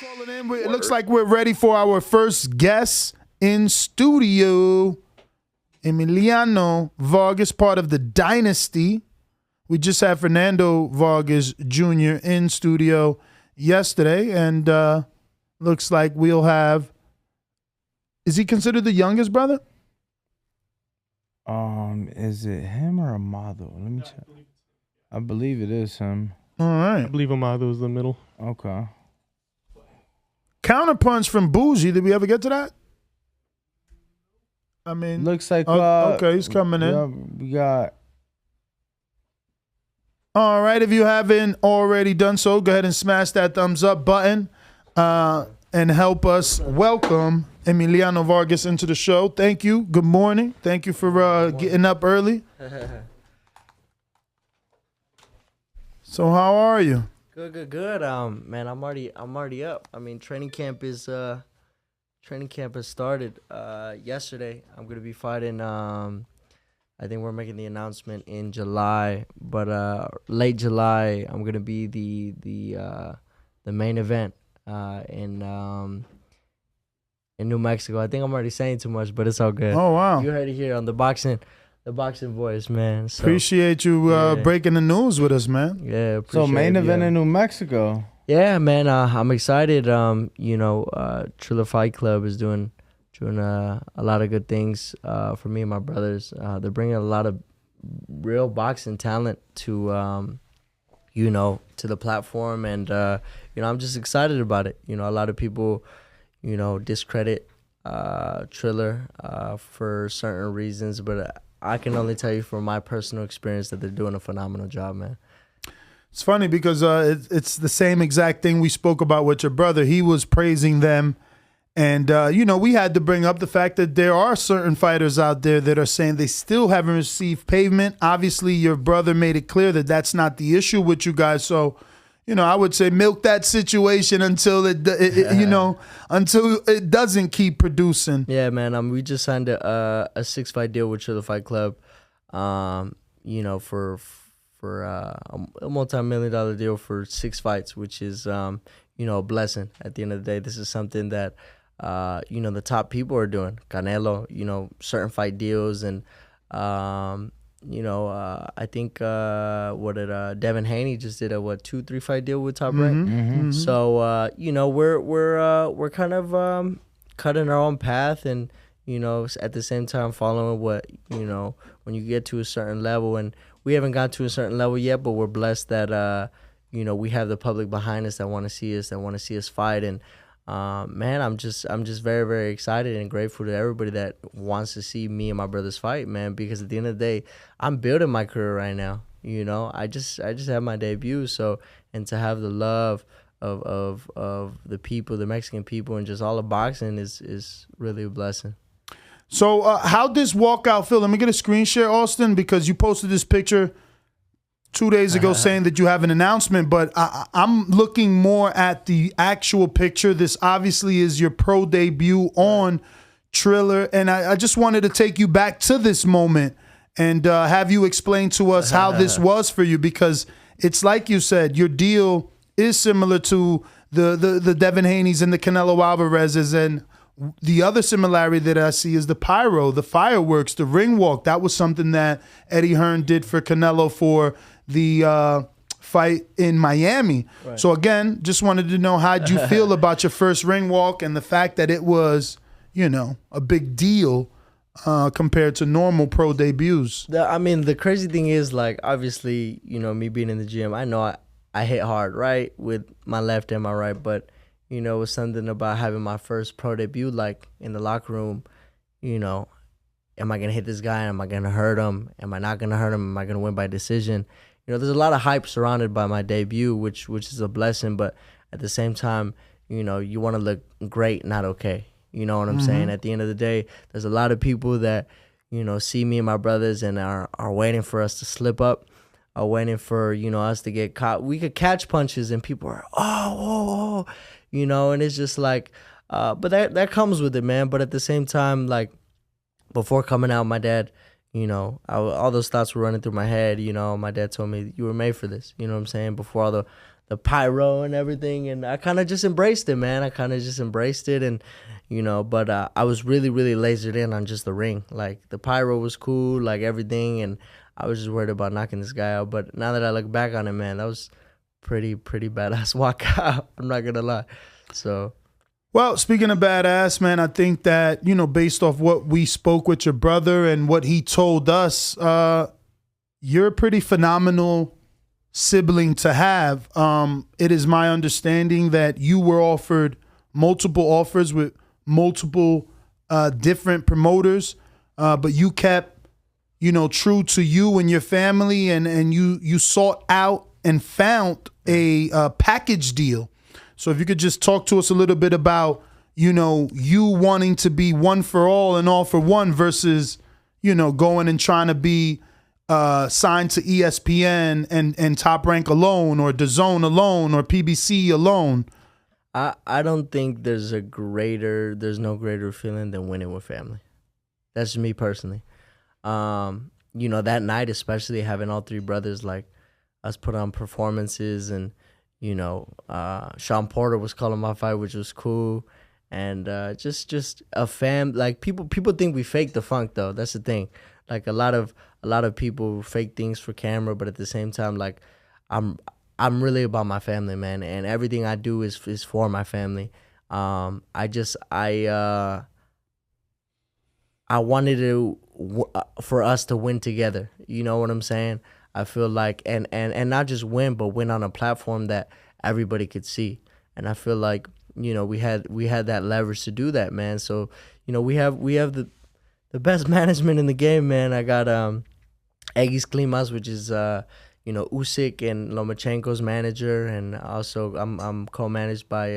Calling in. It looks like we're ready for our first guest in studio. Emiliano Vargas, part of the Dynasty. We just had Fernando Vargas Jr. in studio yesterday, and looks like we'll have. Is he considered the youngest brother? Is it him or Amado? Let me check. I believe it is him. All right. I believe Amado is the middle. Okay. Counterpunch from Bougie. Did we ever get to that? I mean, Looks like okay, he's coming in. Yeah, we got. All right, if you haven't already done so, go ahead and smash that thumbs up button and help us welcome Emiliano Vargas into the show. Thank you. Good morning. Thank you for getting up early. So how are you? Good. Man, I'm already up. I mean, training camp has started yesterday. I'm gonna be fighting. I think we're making the announcement in July, but late July, I'm gonna be the main event in New Mexico. I think I'm already saying too much, but it's all good. Oh wow! You heard it here on the boxing voice, man. So, appreciate you breaking the news with us, man. Yeah. So main it, event yeah. in New Mexico. Yeah, man. I'm excited. Triller Fight Club is doing a lot of good things for me and my brothers. They're bringing a lot of real boxing talent to to the platform, and I'm just excited about it. A lot of people, discredit Triller for certain reasons, but I can only tell you from my personal experience that they're doing a phenomenal job, man. It's funny because it's the same exact thing we spoke about with your brother. He was praising them. And, we had to bring up the fact that there are certain fighters out there that are saying they still haven't received payment. Obviously, your brother made it clear that that's not the issue with you guys. So, I would say milk that situation until until it doesn't keep producing. Yeah, man. We just signed a 6-fight deal with Triller Fight Club, for a multi-million-dollar deal for 6 fights, which is, a blessing. At the end of the day, this is something that, the top people are doing. Canelo, certain fight deals, and, I think Devin Haney just did a 2-3 fight deal with Top Rank. Mm-hmm. So we're kind of cutting our own path, and at the same time following what when you get to a certain level, and we haven't got to a certain level yet, but we're blessed that we have the public behind us that want to see us fight, and man, I'm just very, very excited and grateful to everybody that wants to see me and my brothers fight, man, because at the end of the day, I'm building my career right now. I just had my debut, so, and to have the love of the people, the Mexican people, and just all of boxing is really a blessing. So how'd this walkout feel? Let me get a screen share, Austin, because you posted this picture 2 days ago saying that you have an announcement, but I'm looking more at the actual picture. This obviously is your pro debut on Triller, and I just wanted to take you back to this moment and have you explain to us how this was for you, because it's like you said, your deal is similar to the Devin Haney's and the Canelo Alvarez's, and the other similarity that I see is the pyro, the fireworks, the ring walk. That was something that Eddie Hearn did for Canelo for the fight in Miami. Right. So again, just wanted to know, how'd you feel about your first ring walk and the fact that it was, a big deal compared to normal pro debuts? The crazy thing is, like, obviously, me being in the gym, I know I hit hard, right, with my left and my right, but it was something about having my first pro debut, like, in the locker room, am I going to hit this guy? Am I going to hurt him? Am I not going to hurt him? Am I going to win by decision? There's a lot of hype surrounded by my debut, which is a blessing, but at the same time, you want to look great, not okay. You know what I'm saying? At the end of the day, there's a lot of people that, see me and my brothers and are waiting for us to slip up, are waiting for, us to get caught. We could catch punches and people are, oh, and it's just like, but that comes with it, man. But at the same time, like, before coming out, my dad, all those thoughts were running through my head. My dad told me, you were made for this. You know what I'm saying? Before all the the pyro and everything, and I kind of just embraced it, man. I kind of just embraced it, and but I was really, really lasered in on just the ring. Like the pyro was cool, like everything, and I was just worried about knocking this guy out. But now that I look back on it, man, that was pretty badass walkout. I'm not gonna lie. So. Well, speaking of badass, man, I think that, based off what we spoke with your brother and what he told us, you're a pretty phenomenal sibling to have. It is my understanding that you were offered multiple offers with multiple different promoters, but you kept, true to you and your family, and you sought out and found a package deal. So if you could just talk to us a little bit about, you wanting to be one for all and all for one versus, going and trying to be signed to ESPN and Top Rank alone, or DAZN alone, or PBC alone. I don't think there's no greater feeling than winning with family. That's just me personally. That night, especially having all three brothers, like us put on performances, and Sean Porter was calling my fight, which was cool, and just a fam. Like people think we fake the funk, though. That's the thing. Like a lot of people fake things for camera, but at the same time, like I'm really about my family, man, and everything I do is for my family. I wanted for us to win together. You know what I'm saying? I feel like, and not just win, but win on a platform that everybody could see. And I feel like, we had that leverage to do that, man. So, we have the best management in the game, man. I got Egis Klimas, which is Usyk and Lomachenko's manager, and also I'm co-managed by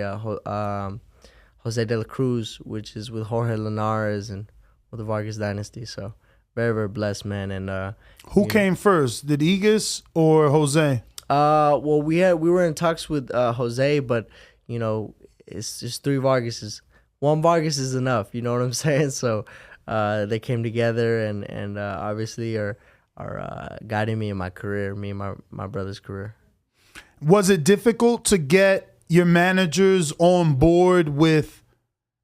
Jose de la Cruz, which is with Jorge Linares and with the Vargas dynasty. So very, very blessed, man. And who came first? Did Egis or Jose? Well, we were in talks with Jose, but it's just three Vargases. One Vargas is enough. You know what I'm saying? So they came together and obviously are guiding me in my career, me and my brother's career. Was it difficult to get your managers on board with,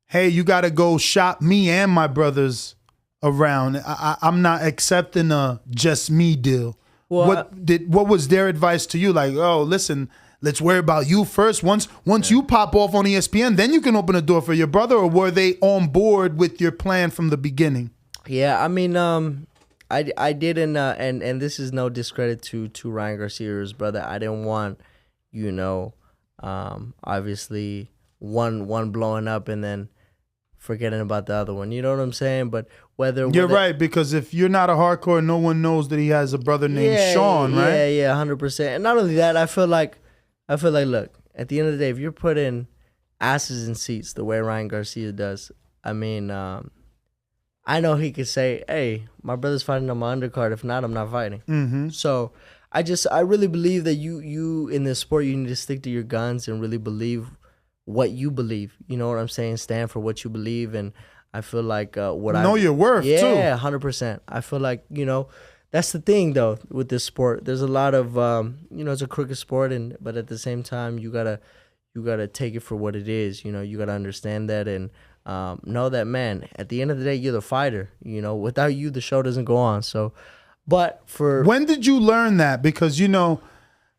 hey, you got to go shop me and my brothers around? I'm not accepting a just me deal. Well, what was their advice to you? Like, oh, listen, let's worry about you first. Once you pop off on ESPN, then you can open a door for your brother. Or were they on board with your plan from the beginning? Yeah, I mean, I didn't, and this is no discredit to Ryan Garcia or his brother. I didn't want, obviously one blowing up and then forgetting about the other one. You know what I'm saying? But you're right, because if you're not a hardcore, no one knows that he has a brother named Sean, right? Yeah, 100%. And not only that, I feel like, look, at the end of the day, if you're putting asses in seats the way Ryan Garcia does, I mean, I know he could say, hey, my brother's fighting on my undercard. If not, I'm not fighting. Mm-hmm. So I really believe that you in this sport, you need to stick to your guns and really believe what you believe. You know what I'm saying? Stand for what you believe. And I feel like know your worth, too. Yeah, 100%. I feel like, that's the thing, though, with this sport. There's a lot of, it's a crooked sport, but at the same time, you gotta take it for what it is. You gotta understand that and know that, man, at the end of the day, you're the fighter. Without you, the show doesn't go on. So, when did you learn that? Because,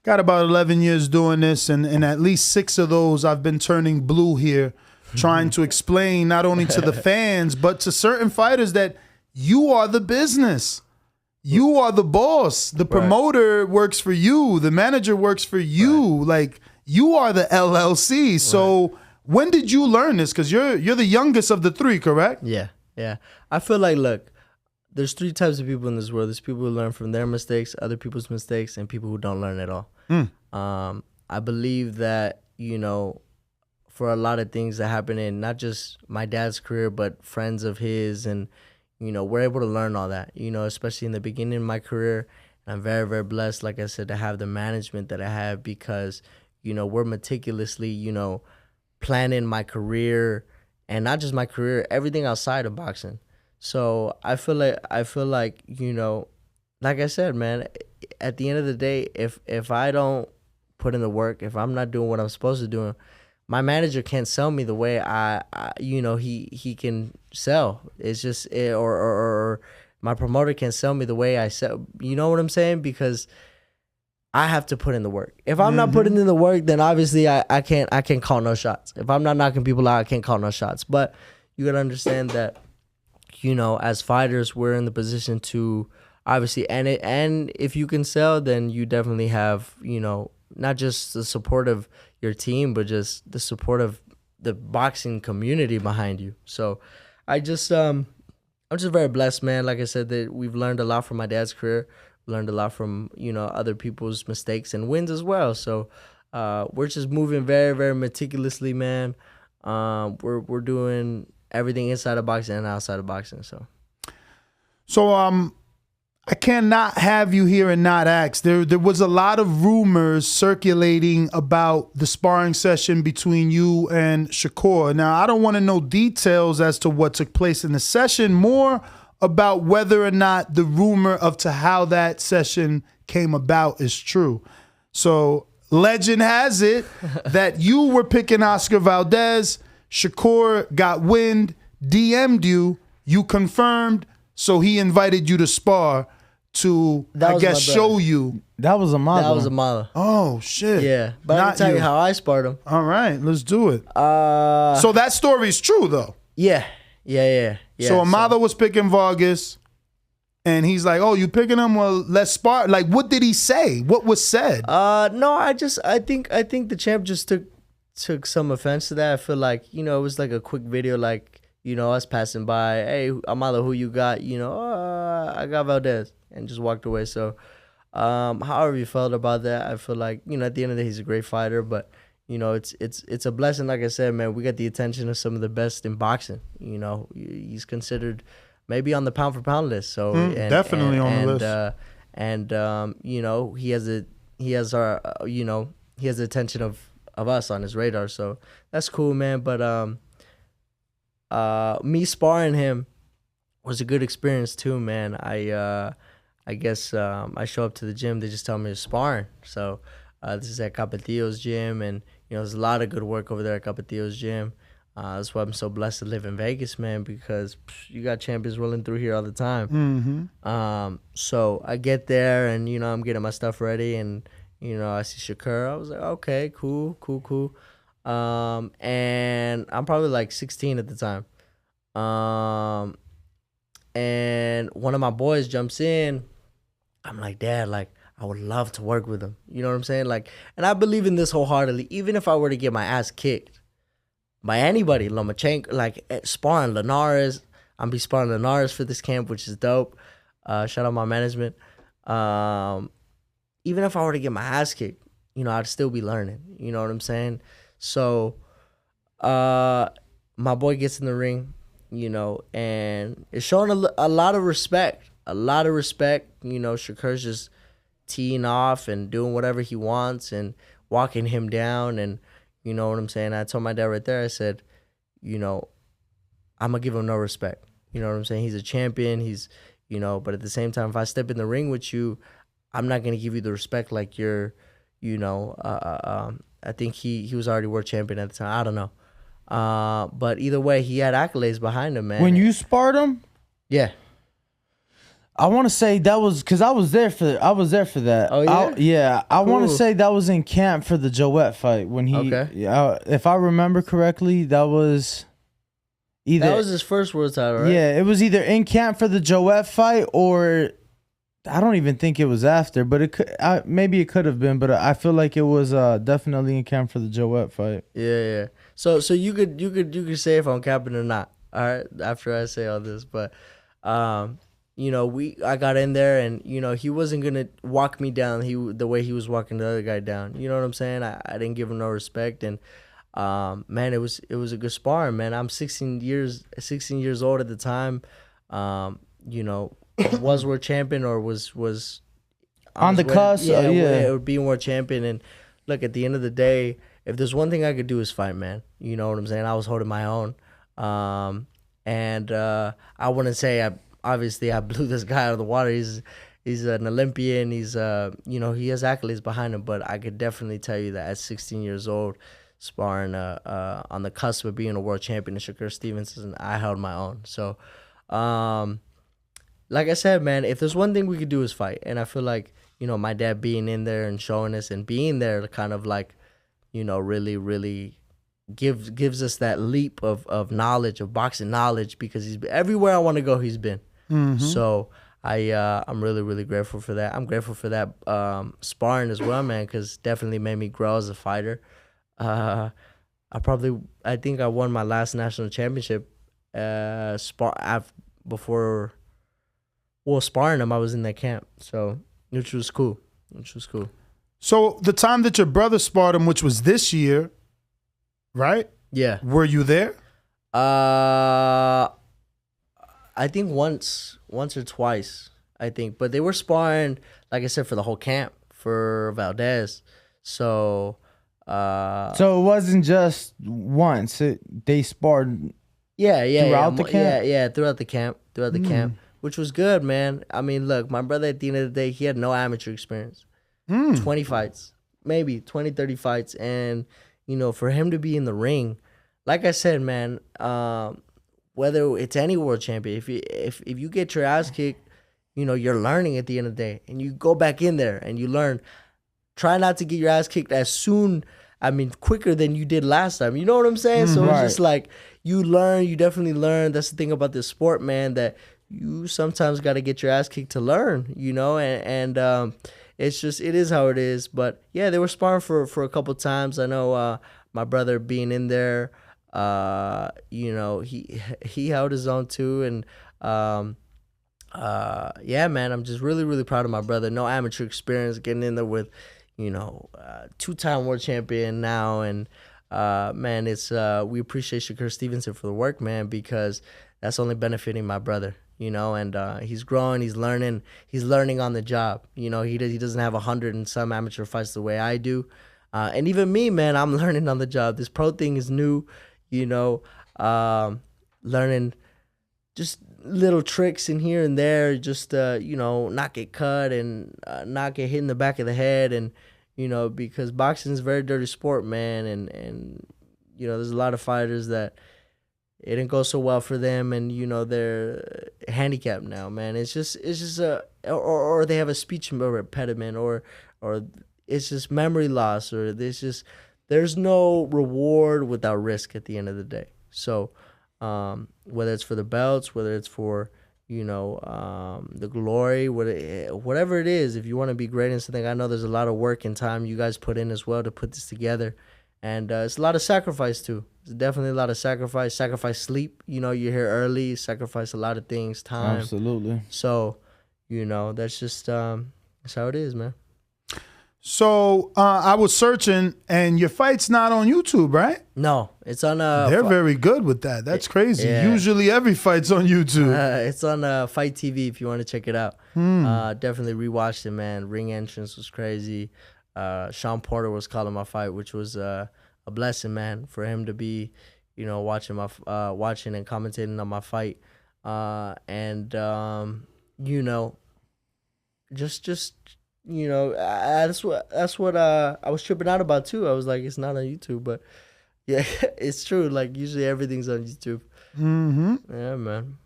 got about 11 years doing this, and at least 6 of those I've been turning blue here, trying to explain not only to the fans, but to certain fighters that you are the business. You are the boss. The promoter works for you. The manager works for you. Right. Like, you are the LLC. So when did you learn this? Because you're the youngest of the 3, correct? Yeah. I feel like, look, there's 3 types of people in this world. There's people who learn from their mistakes, other people's mistakes, and people who don't learn at all. I believe that, for a lot of things that happen in not just my dad's career, but friends of his, and, we're able to learn all that, especially in the beginning of my career. And I'm very, very blessed, like I said, to have the management that I have because, we're meticulously, planning my career, and not just my career, everything outside of boxing. So I feel like, like I said, man, at the end of the day, if I don't put in the work, if I'm not doing what I'm supposed to do, my manager can't sell me the way I he can sell. It's just or my promoter can sell me the way I sell. You know what I'm saying? Because I have to put in the work. If I'm not putting in the work, then obviously I can't call no shots. If I'm not knocking people out, I can't call no shots. But you gotta understand that, as fighters, we're in the position to obviously, and if you can sell, then you definitely have, not just the support of your team, but just the support of the boxing community behind you. So I'm just very blessed, man. Like I said, that we've learned a lot from my dad's career. Learned a lot from, other people's mistakes and wins as well. So we're just moving very, very meticulously, man. We're doing everything inside of boxing and outside of boxing. So I cannot have you here and not ask. There was a lot of rumors circulating about the sparring session between you and Shakur. Now, I don't want to know details as to what took place in the session, more about whether or not the rumor to how that session came about is true. So legend has it that you were picking Oscar Valdez, Shakur got wind, DM'd you, you confirmed, so he invited you to spar to, I guess, show you. That was Amado. That was Amado. Oh, shit. Yeah, but I can tell you how I sparred him. All right, let's do it. So that story is true, though. Yeah. So Amado was picking Vargas, and he's like, "Oh, you picking him? Well, let's spar." Like, what did he say? What was said? No, I think the champ just took some offense to that. I feel like, it was like a quick video, like, us passing by. Hey, Amado, who you got? I got Valdez, and just walked away. So, however you felt about that, I feel like, at the end of the day, he's a great fighter, but. It's a blessing. Like I said, man, we got the attention of some of the best in boxing. He's considered maybe on the pound for pound list. So definitely on the list. He has the attention of us on his radar. So that's cool, man. But me sparring him was a good experience too, man. I guess I show up to the gym, they just tell me to sparring. So this is at Capetillo's gym, and there's a lot of good work over there at Capetillo's gym. That's why I'm so blessed to live in Vegas, man, because you got champions rolling through here all the time. So I get there, and I'm getting my stuff ready, and I see Shakur. I was like, okay, cool. And I'm probably like 16 at the time. And one of my boys jumps in. I'm like, Dad, like, I would love to work with him. You know what I'm saying? Like, and I believe in this wholeheartedly. Even if I were to get my ass kicked by anybody, Lomachenko, like sparring Linares, I'm be sparring Linares for this camp, which is dope. Shout out my management. Even if I were to get my ass kicked, I'd still be learning. You know what I'm saying? So, my boy gets in the ring, and it's showing a lot of respect. Shakur's just teeing off and doing whatever he wants and walking him down, and you know what I'm saying? I told my dad right there, I said, I'm gonna give him no respect. You know what I'm saying? He's a champion, but at the same time, if I step in the ring with you, I'm not gonna give you the respect like you're, I think he was already world champion at the time. I don't know. But either way, he had accolades behind him, man. When you sparred him? Yeah. I want to say that was because I was there for that. Oh yeah, I want to say that was in camp for the Joette fight when he. Okay. Yeah, if I remember correctly, that was either. That was his first world title, right? Yeah, it was either in camp for the Joette fight or I don't even think it was after, but it could maybe it could have been, but I feel like it was definitely in camp for the Joette fight. Yeah. So you could say if I'm capping or not. All right, after I say all this, but I got in there, and he wasn't gonna walk me down the way he was walking the other guy down. You know what I'm saying? I didn't give him no respect, and man, it was a good sparring, man. I'm 16 years old at the time. Was world champion or was on the cusp, or being world champion. And look, at the end of the day, if there's one thing I could do is fight, man. You know what I'm saying? I was holding my own, and I wouldn't say I blew this guy out of the water. he's an Olympian. He's you know, he has accolades behind him. But I could definitely tell you that at 16 years old, sparring on the cusp of being a world champion in Shakur Stevenson, I held my own. So, like I said, man, if there's one thing we could do is fight. And I feel like, you know, my dad being in there and showing us and being there kind of like, you know, really, really gives us that leap of knowledge, of boxing knowledge, because he's been everywhere I want to go, he's been. So I'm really, really grateful for that. I'm grateful for that sparring as well, man, because definitely made me grow as a fighter. I think I won my last national championship before sparring him. I was in that camp, so which was cool. So the time that your brother sparred him, which was this year, right? Yeah. Were you there? I think once or twice, I think. But they were sparring, like I said, for the whole camp for Valdez. So So it wasn't just once. They sparred. Throughout the camp? Yeah, throughout the camp, which was good, man. I mean, look, my brother at the end of the day, he had no amateur experience. 20 fights, maybe 20, 30 fights. And, you know, for him to be in the ring, like I said, man, whether it's any world champion, if you get your ass kicked, you know, you're learning at the end of the day. And you go back in there and you learn. Try not to get your ass kicked quicker than you did last time. You know what I'm saying? So it's just like you definitely learn. That's the thing about this sport, man, that you sometimes got to get your ass kicked to learn, you know, and it is how it is. But yeah, they were sparring for a couple times. I know my brother being in there, you know, he held his own too. And yeah, man, I'm just really, really proud of my brother. No amateur experience, getting in there with, you know, 2-time world champion now. And man, it's we appreciate Shakur Stevenson for the work, man, because that's only benefiting my brother, you know. And he's growing, he's learning on the job. You know, he doesn't have 100 and some amateur fights the way I do. And even me, man, I'm learning on the job. This pro thing is new, you know, learning just little tricks in here and there, just you know, not get cut and not get hit in the back of the head. And you know, because boxing is a very dirty sport, man, and you know, there's a lot of fighters that it didn't go so well for them, and you know, they're handicapped now, man. It's just or they have a speech impediment, or it's just memory loss, or there's no reward without risk at the end of the day. So whether it's for the belts, whether it's for, you know, the glory, whatever it is, if you want to be great in something, I know there's a lot of work and time you guys put in as well to put this together. And it's a lot of sacrifice too. It's definitely a lot of sacrifice. Sacrifice sleep. You know, you're here early. Sacrifice a lot of things, time. Absolutely. So, you know, that's just that's how it is, man. So I was searching, and your fight's not on YouTube, right? No, it's on. They're very good with that. That's crazy. Yeah. Usually every fight's on YouTube. It's on Fight TV if you want to check it out. Definitely rewatched it, man. Ring entrance was crazy. Sean Porter was calling my fight, which was a blessing, man, for him to be, you know, watching and commentating on my fight. And you know, just. You know, that's what I was tripping out about too. I was like, it's not on YouTube, but yeah, it's true. Like usually everything's on YouTube. Yeah, man.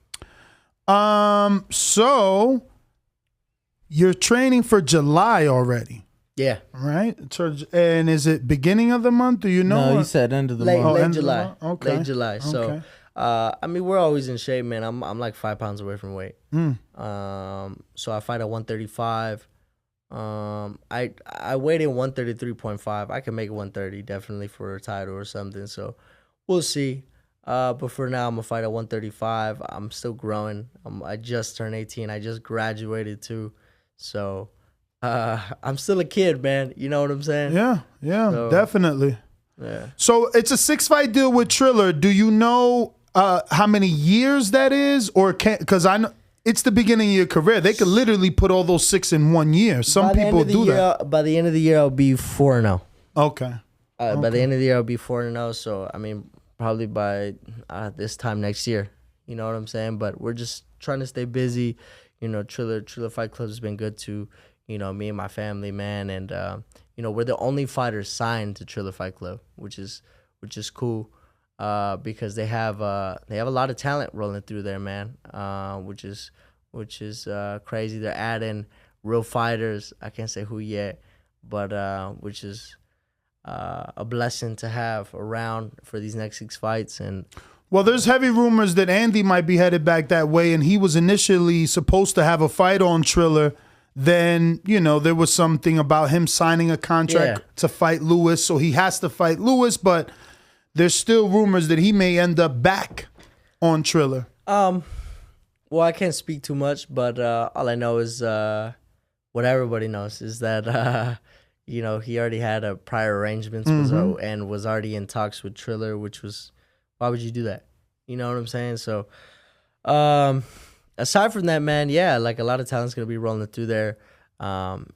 So you're training for July already. Yeah. Right? And is it beginning of the month? Do you know? No, he said end of the month. Late end July. of the month? Okay. Late July. So Okay. I mean, we're always in shape, man. I'm like 5 pounds away from weight. So I fight at 135. I weighed in 133.5. I can make it 130 definitely for a title or something. So we'll see. But for now, I'm gonna fight at 135. I'm still growing. I just turned 18. I just graduated too. So I'm still a kid, man. You know what I'm saying? Yeah, So, definitely. Yeah. So it's a 6-fight deal with Triller. Do you know how many years that is, or because I know it's the beginning of your career. They could literally put all those 6 in 1 year. Some people do that. By the end of the year, I'll be 4-0. Okay. By the end of the year, I'll be 4-0. So I mean, probably by this time next year. You know what I'm saying? But we're just trying to stay busy. Triller Fight Club has been good to, me and my family, man. And, we're the only fighters signed to Triller Fight Club, which is cool. Because they have a lot of talent rolling through there, man. Which is crazy. They're adding real fighters. I can't say who yet, but which is a blessing to have around for these next 6 fights. And well, there's heavy rumors that Andy might be headed back that way, and he was initially supposed to have a fight on Triller. Then, there was something about him signing a contract to fight Lewis, so he has to fight Lewis, but there's still rumors that he may end up back on Triller. Well, I can't speak too much, but all I know is what everybody knows is that he already had a prior arrangements and was already in talks with Triller, which was, why would you do that? You know what I'm saying? So, aside from that, man, yeah, like a lot of talent's gonna be rolling through there.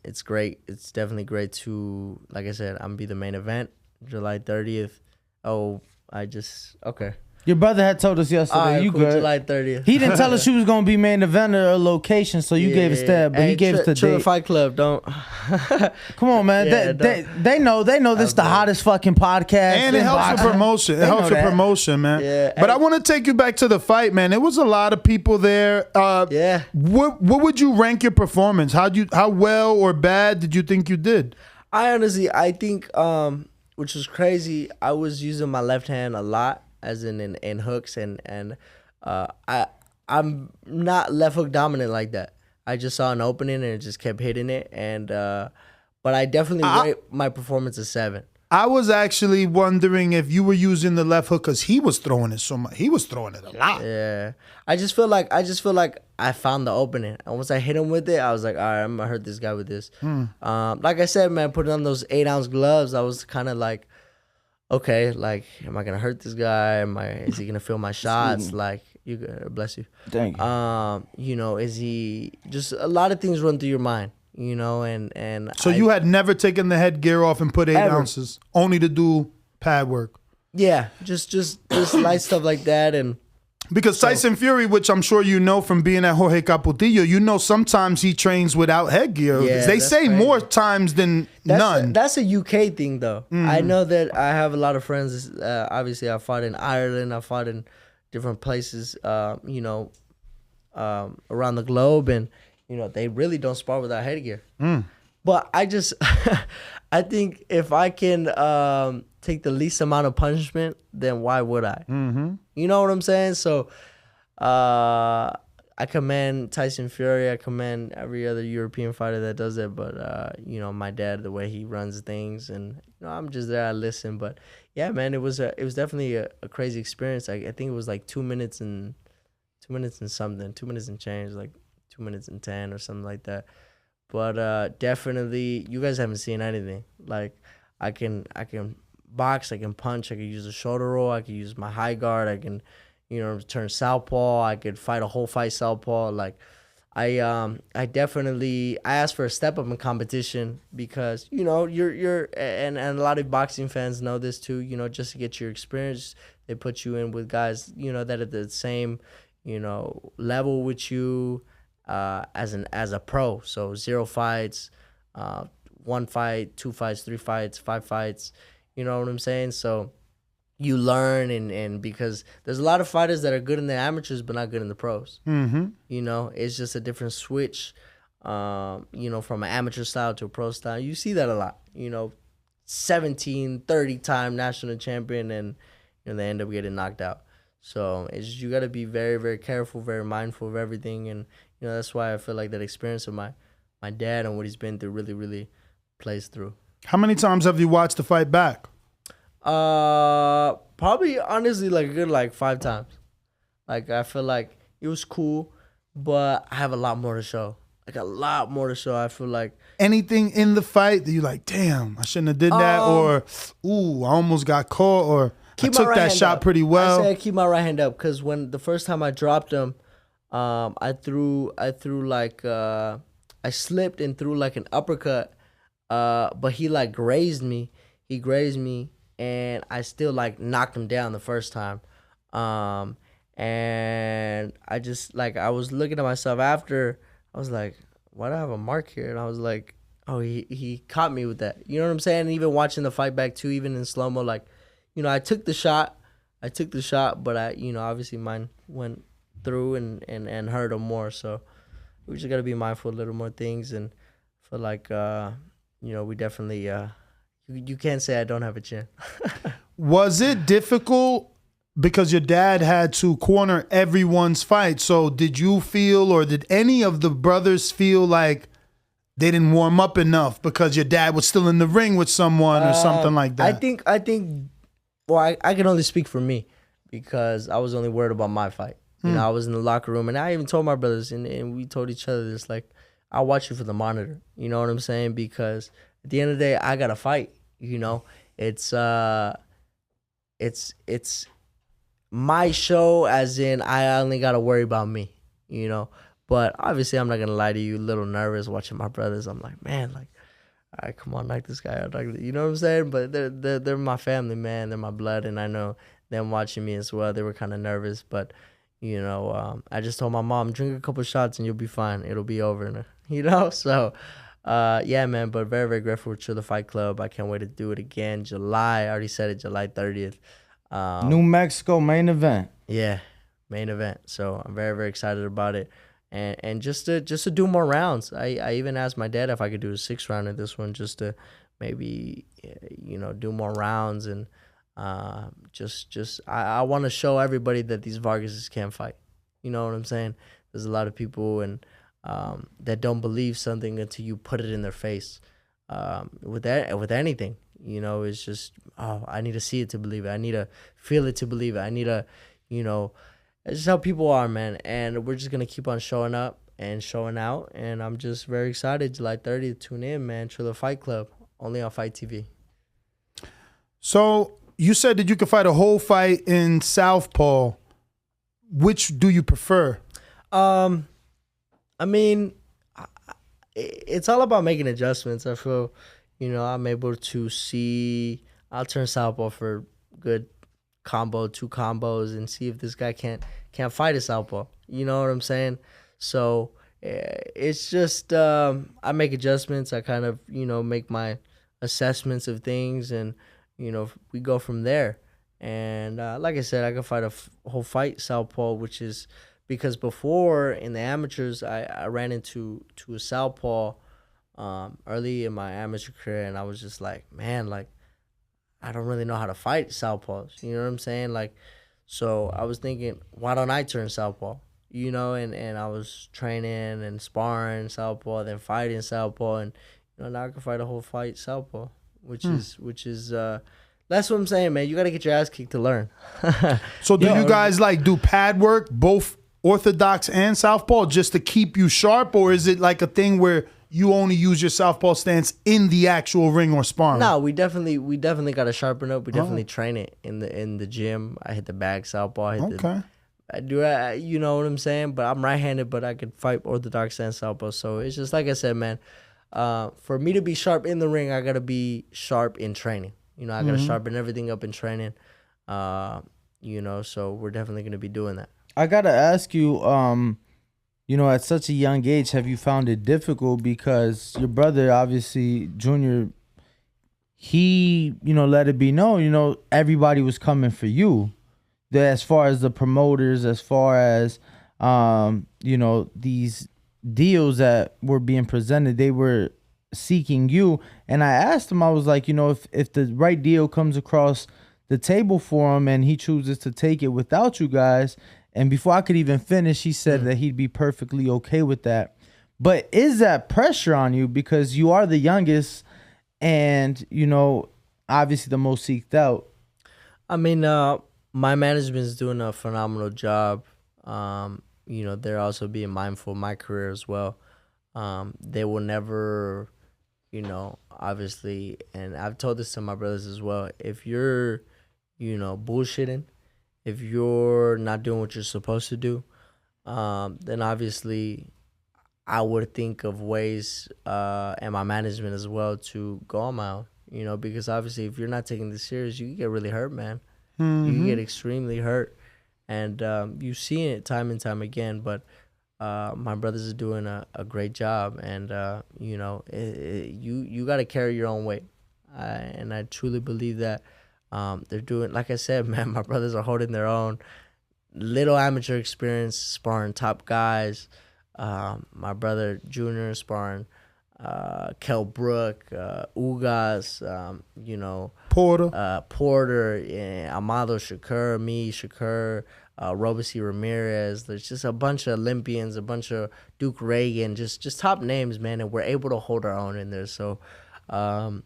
It's great. It's definitely great to, like I said, I'm gonna be the main event, July 30th. Oh, okay. Your brother had told us yesterday. All right, you cool, good? July 30th. He didn't tell us she was gonna be main event or a location, so you gave us that, but he gave us the Triller date. Fight Club, don't. Come on, man. They know this is the hottest fucking podcast. And it helps with promotion. It helps with promotion, man. Yeah. But I want to take you back to the fight, man. There was a lot of people there. Yeah. What would you rank your performance? How well or bad did you think you did? I think, which was crazy, I was using my left hand a lot, as in hooks, and I'm not left hook dominant like that. I just saw an opening and it just kept hitting it, and but I definitely rate my performance a 7. I was actually wondering if you were using the left hook because he was throwing it so much. He was throwing it a lot. Yeah, I just feel like I found the opening, and once I hit him with it, I was like, all right, I'm gonna hurt this guy with this. Like I said, man, putting on those 8-ounce gloves, I was kind of like, okay, like, am I gonna hurt this guy? Is he gonna feel my shots? Like, you good? Bless you. Thank you. Is he just a lot of things run through your mind, and So you had never taken the headgear off and put 8 Ever. ounces, only to do pad work. Yeah, just light stuff like that, and Because Tyson Fury, which I'm sure you know from being at Jorge Capotillo, sometimes he trains without headgear. Yeah, they that's say crazy. more times than none. That's a UK thing, though. I know that I have a lot of friends. Obviously, I fought in Ireland. I fought in different places, around the globe, and they really don't spar without headgear. But I just, I think if I can take the least amount of punishment, then why would I? You know what I'm saying? So, I commend Tyson Fury. I commend every other European fighter that does it. But my dad, the way he runs things, and I'm just there. I listen. But yeah, man, it was definitely a crazy experience. I think it was like 2 minutes and something, 2 minutes and change, like 2 minutes and 10 or something like that. But definitely, you guys haven't seen anything. Like, I can box, I can punch, I can use a shoulder roll, I can use my high guard, I can, turn southpaw, I could fight a whole fight southpaw. Like, I asked for a step up in competition because you're and a lot of boxing fans know this too. Just to get your experience, they put you in with guys that are the same level with you. As a pro, so 0 fights, 1 fight, 2 fights, 3 fights, 5 fights, you know what I'm saying? So you learn, and because there's a lot of fighters that are good in the amateurs but not good in the pros. It's just a different switch, from an amateur style to a pro style. You see that a lot, 17, 30-time national champion, and they end up getting knocked out. So you got to be very, very careful, very mindful of everything, and that's why I feel like that experience of my dad and what he's been through really, really plays through. How many times have you watched the fight back? Probably honestly like a good 5 times. Like, I feel like it was cool, but I have a lot more to show. Like, a lot more to show. I feel like anything in the fight that you like, damn, I shouldn't have did that, or ooh, I almost got caught, or I took that shot pretty well. I say I keep my right hand up because when the first time I dropped him, I slipped and threw like an uppercut, but he like grazed me. He grazed me, and I still like knocked him down the first time. And I just I was looking at myself after I was like, why do I have a mark here? And I was like, oh, he caught me with that. You know what I'm saying? And even watching the fight back too, even in slow mo, like, you know, I took the shot, but obviously mine went through and hurt him more. So we just gotta be mindful of little more things, and feel like we definitely you can't say I don't have a chin. Was it difficult because your dad had to corner everyone's fight? So did you feel, or did any of the brothers feel like they didn't warm up enough because your dad was still in the ring with someone or something like that? I think. Well, I can only speak for me because I was only worried about my fight. You know, I was in the locker room, and I even told my brothers, and we told each other this, like, I'll watch you for the monitor. You know what I'm saying? Because at the end of the day, I gotta fight. You know, it's my show, as in I only gotta worry about me. You know, but obviously I'm not gonna lie to you. A little nervous watching my brothers. I'm like, man, like, all right, come on, knock this guy out. You know what I'm saying? But they're my family, man. They're my blood, and I know them watching me as well. They were kind of nervous, but I just told my mom, drink a couple shots and you'll be fine. It'll be over, So, yeah, man. But very, very grateful to the Fight Club. I can't wait to do it again. July, I already said it, July 30th. New Mexico main event. Yeah, main event. So I'm very, very excited about it. And just to do more rounds. I even asked my dad if I could do a 6 round in this one, just to maybe do more rounds, and I want to show everybody that these Vargases can't fight. You know what I'm saying? There's a lot of people that don't believe something until you put it in their face. With anything, it's just, I need to see it to believe it. I need to feel it to believe it. I need to, it's just how people are, man. And we're just going to keep on showing up and showing out. And I'm just very excited. July 30th, tune in, man, to the Fight Club, only on Fight TV. So you said that you could fight a whole fight in southpaw. Which do you prefer? I mean, it's all about making adjustments. I feel, I'm able to see, I'll turn southpaw for good combo, 2 combos, and see if this guy can't fight a southpaw. You know what I'm saying? So it's just, I make adjustments. I kind of, make my assessments of things, and, we go from there. And like I said, I could fight a whole fight southpaw, which is because before in the amateurs, I ran into a southpaw early in my amateur career, and I was just like, man, like, I don't really know how to fight southpaws. You know what I'm saying? Like, so I was thinking, why don't I turn southpaw? And I was training and sparring southpaw, then fighting southpaw, and now I can fight a whole fight southpaw, which is that's what I'm saying, man. You got to get your ass kicked to learn. So do you guys do pad work, both orthodox and southpaw, just to keep you sharp, or is it like a thing where you only use your southpaw stance in the actual ring or sparring? No, we definitely got to sharpen up. We definitely train it in the gym. I hit the bag southpaw. I do, you know what I'm saying? But I'm right-handed, but I could fight orthodox and southpaw. So it's just like I said, man. For me to be sharp in the ring, I gotta be sharp in training. I gotta sharpen everything up in training. So we're definitely gonna be doing that. I gotta ask you, at such a young age, have you found it difficult? Because your brother, obviously, Junior, he, let it be known, everybody was coming for you. As far as the promoters, as far as, these deals that were being presented, they were seeking you. And I asked him, I was like, if the right deal comes across the table for him and he chooses to take it without you guys, and before I could even finish, he said that he'd be perfectly okay with that. But is that pressure on you because you are the youngest and, obviously the most seeked out? I mean, my management is doing a phenomenal job. They're also being mindful of my career as well. They will never, obviously, and I've told this to my brothers as well, if you're, bullshitting, if you're not doing what you're supposed to do, then obviously I would think of ways, and my management as well, to go on my own, because obviously if you're not taking this serious, you can get really hurt, man. You can get extremely hurt. And you've seen it time and time again, but my brothers are doing a great job, and you know, you got to carry your own weight, and I truly believe that they're doing. Like I said, man, my brothers are holding their own. Little amateur experience sparring top guys. My brother Junior sparring Kell Brook, Ugas, you know, Porter, Amado Shakur, me, Shakur, Robeson Ramirez. There's just a bunch of Olympians, a bunch of Duke Reagan, just top names, man, and we're able to hold our own in there. So I'm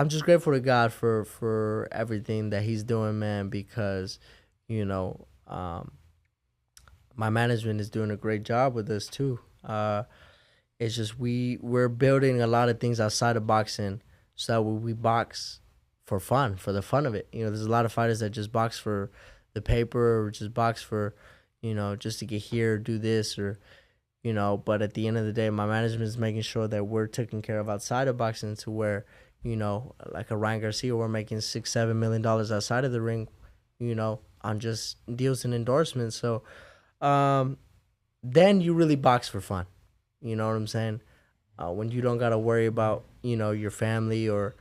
just grateful to God for everything that He's doing, man, because, you know, my management is doing a great job with this too. It's just we're building a lot of things outside of boxing so that we box for fun, for the fun of it. You know, there's a lot of fighters that just box for the paper or just box for, you know, just to get here, do this, or, you know, but at the end of the day, my management is making sure that we're taken care of outside of boxing to where, you know, like a Ryan Garcia, we're making $6-7 million outside of the ring, you know, on just deals and endorsements. So then you really box for fun. You know what I'm saying? When you don't got to worry about, you know, your family or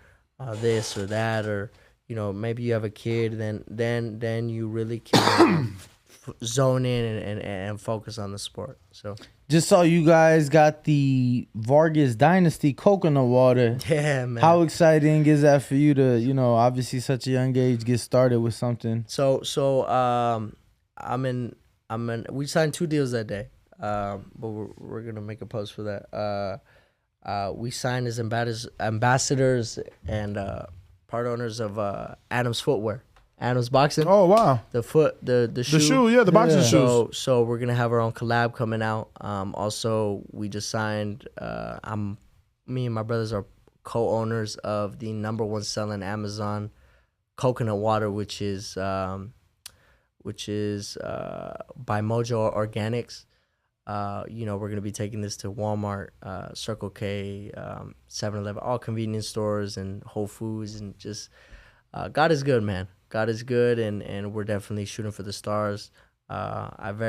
this or that, or, you know, maybe you have a kid, then you really can zone in and focus on the sport. So just saw you guys got the Vargas Dynasty coconut water. yeah, man. How exciting is that for you to, you know, obviously such a young age, get started with something? So we signed 2 deals that day. But we're gonna make a post for that. We signed as ambassadors and part owners of Adams Footwear, Adams Boxing. Oh wow! The shoe. The shoe, yeah, the boxing shoes. So we're gonna have our own collab coming out. Also, we just signed. Me and my brothers are co-owners of the #1 selling Amazon coconut water, which is by Mojo Organics. You know, we're going to be taking this to Walmart, Circle K, 7-Eleven, all convenience stores and Whole Foods, and just God is good, man. God is good, and we're definitely shooting for the stars. I have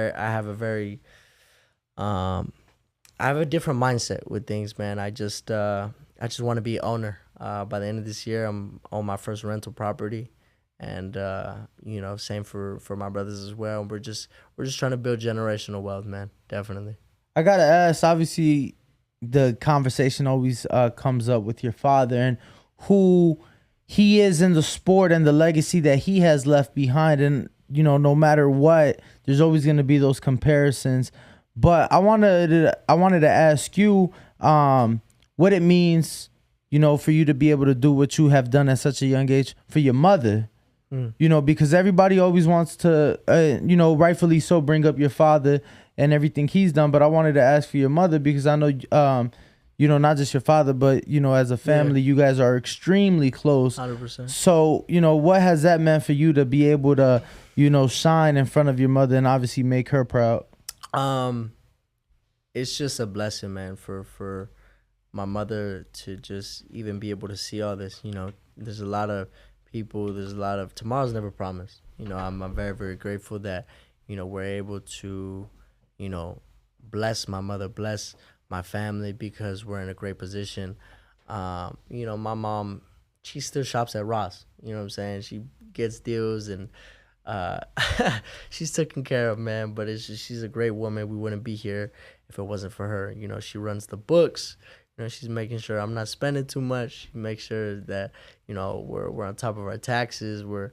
a different mindset with things, man. I just want to be an owner. By the end of this year, I'm on my first rental property. And you know, same for my brothers as well. We're just trying to build generational wealth, man. Definitely. I gotta ask. Obviously, the conversation always comes up with your father and who he is in the sport and the legacy that he has left behind. And you know, no matter what, there's always gonna be those comparisons. But I wanted to ask you what it means, you know, for you to be able to do what you have done at such a young age for your mother. You know, because everybody always wants to, you know, rightfully so, bring up your father and everything he's done. But I wanted to ask for your mother because I know, you know, not just your father, but, you know, as a family, you guys are extremely close. 100%. So, you know, what has that meant for you to be able to, you know, shine in front of your mother and obviously make her proud? It's just a blessing, man, for my mother to just even be able to see all this. You know, there's a lot of people, there's a lot of tomorrow's never promised. You know, I'm very, very grateful that, you know, we're able to, you know, bless my mother, bless my family, because we're in a great position. You know, my mom, she still shops at Ross. You know what I'm saying? She gets deals and she's taken care of, man. But it's just, she's a great woman. We wouldn't be here if it wasn't for her. You know, she runs the books. You know, she's making sure I'm not spending too much. She makes sure that, you know, we're on top of our taxes. We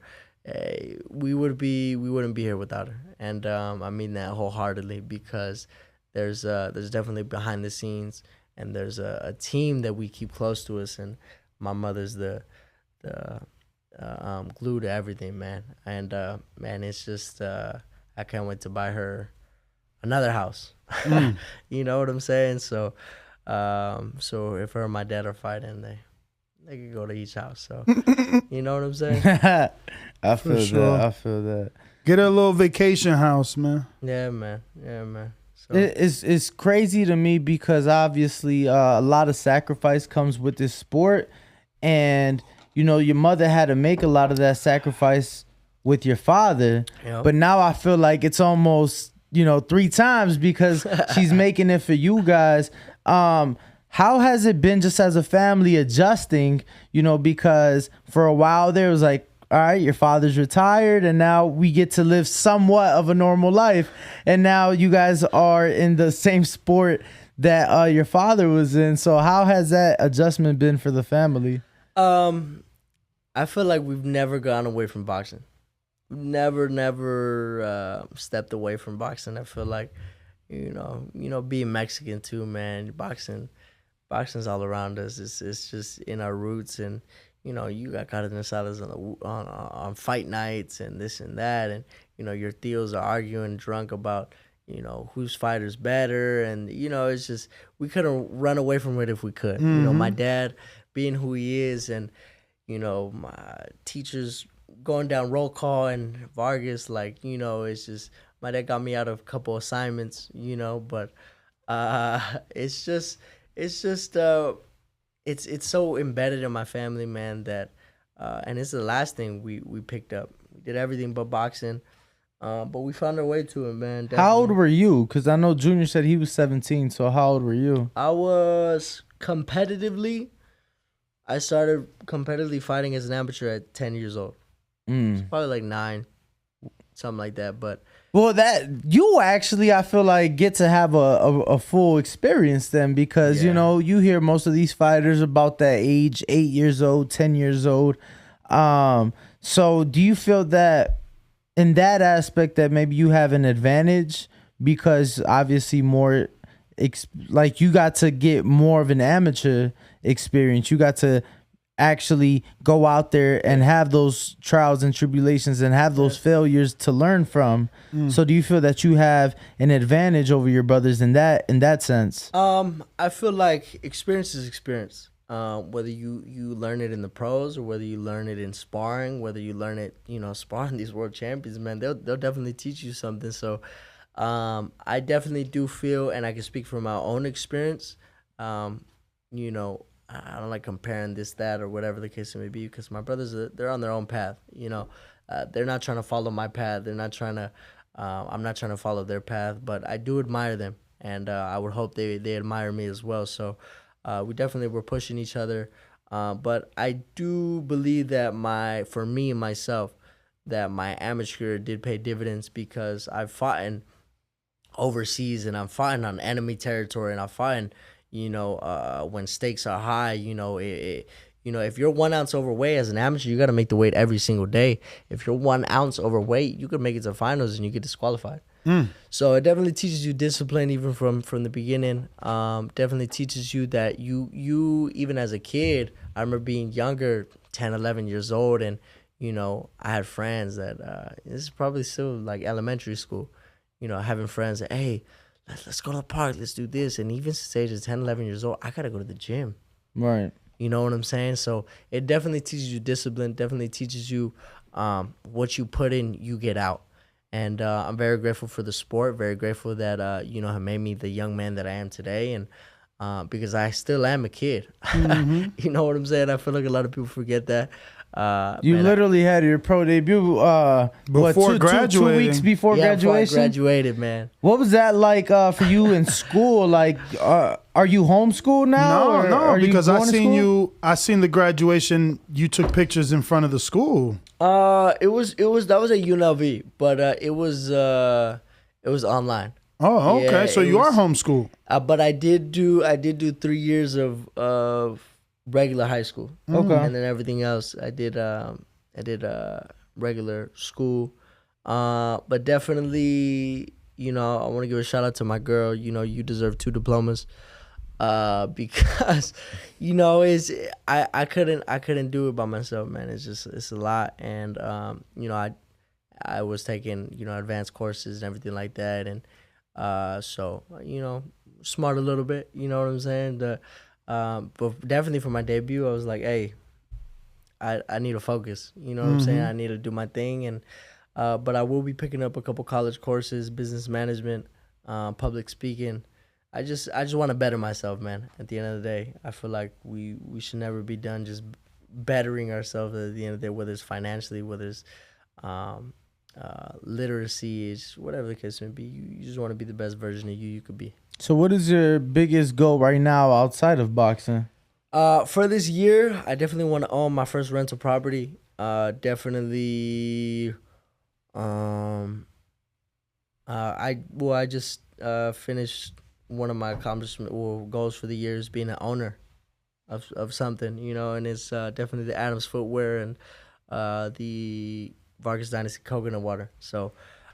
wouldn't be here without her. And I mean that wholeheartedly, because there's definitely behind the scenes, and there's a team that we keep close to us, and my mother's the glue to everything, man. And man, it's just I can't wait to buy her another house. You know what I'm saying? So if her and my dad are fighting, they could go to each house. So you know what I'm saying? I feel that. I feel that. Get a little vacation house, man. Yeah, man. So it's crazy to me because obviously a lot of sacrifice comes with this sport, and you know your mother had to make a lot of that sacrifice with your father. Yep. But now I feel like it's almost 3 times because she's making it for you guys. How has it been just as a family adjusting, because for a while there was like, all right, your father's retired and now we get to live somewhat of a normal life. And now you guys are in the same sport that your father was in. So how has that adjustment been for the family? I feel like we've never gone away from boxing. Never stepped away from boxing. I feel like, being Mexican too, man, boxing's all around us. It's just in our roots, and you got carne asadas on fight nights and this and that, and your tios are arguing drunk about whose fighter's better, and it's just we couldn't run away from it if we could. My dad being who he is, and my teachers going down roll call and Vargas, it's just my dad got me out of a couple assignments, but it's so embedded in my family, man, that and it's the last thing we picked up. We did everything but boxing, but we found our way to it, man. Definitely. How old were you? Because I know Junior said he was 17, so how old were you? I was I started competitively fighting as an amateur at 10 years old. It's probably like 9, something like that. But that you actually, I feel like, get to have a full experience then, because you hear most of these fighters about that age, 8 years old, 10 years old. So do you feel that in that aspect that maybe you have an advantage because obviously more you got to get more of an amateur experience. You got to actually go out there and have those trials and tribulations and have those failures to learn from. So do you feel that you have an advantage over your brothers in that sense? I feel like experience is experience. Whether you learn it in the pros or whether you learn it in sparring, whether you learn it, sparring these world champions, man, they'll definitely teach you something. So I definitely do feel, and I can speak from my own experience, I don't like comparing this, that, or whatever the case may be, because my brothers, they're on their own path. They're not trying to follow my path. They're not trying to, I'm not trying to follow their path, but I do admire them, and I would hope they admire me as well. So we definitely were pushing each other. But I do believe that for me and myself, that my amateur career did pay dividends, because I've fought in overseas and I'm fighting on enemy territory, and I'm fighting, when stakes are high, if you're 1 ounce overweight as an amateur, you got to make the weight every single day. If you're 1 ounce overweight, you could make it to finals and you get disqualified. So it definitely teaches you discipline even from the beginning. Definitely teaches you that you even as a kid, I remember being younger, 10, 11 years old, and I had friends that this is probably still like elementary school, having friends that, hey, let's go to the park, let's do this. And even since the age of 10, 11 years old, I got to go to the gym. Right. You know what I'm saying? So it definitely teaches you discipline, definitely teaches you what you put in, you get out. And I'm very grateful for the sport, very grateful that, have made me the young man that I am today. And because I still am a kid. You know what I'm saying? I feel like a lot of people forget that. You literally had your pro debut before graduating. 2 weeks before graduation. Before I graduated, man. What was that like for you in school? Like, are you homeschooled now? No, because I seen the graduation. You took pictures in front of the school. That was at UNLV, but it was online. Oh, okay. Yeah, so you are homeschooled. But I did do 3 years of regular high school. Okay. And then everything else I did regular school. But definitely, I want to give a shout out to my girl. You deserve 2 diplomas. Because I couldn't do it by myself, man. It's a lot. And I was taking advanced courses and everything like that, and so smart a little bit, you know what I'm saying? But definitely for my debut, I was like, hey, I need to focus, you know what I'm saying? I need to do my thing. And but I will be picking up a couple college courses, business management, public speaking. I just want to better myself, man. At the end of the day, I feel like we should never be done just bettering ourselves at the end of the day, whether it's financially, whether it's literacy, is whatever the case may be. You just want to be the best version of you could be. So what is your biggest goal right now outside of boxing? For this year, I definitely want to own my first rental property. Definitely. I just finished one of my accomplishment goals for the year is being an owner of something, and it's definitely the Adams Footwear and the Vargas Dynasty Coconut Water. So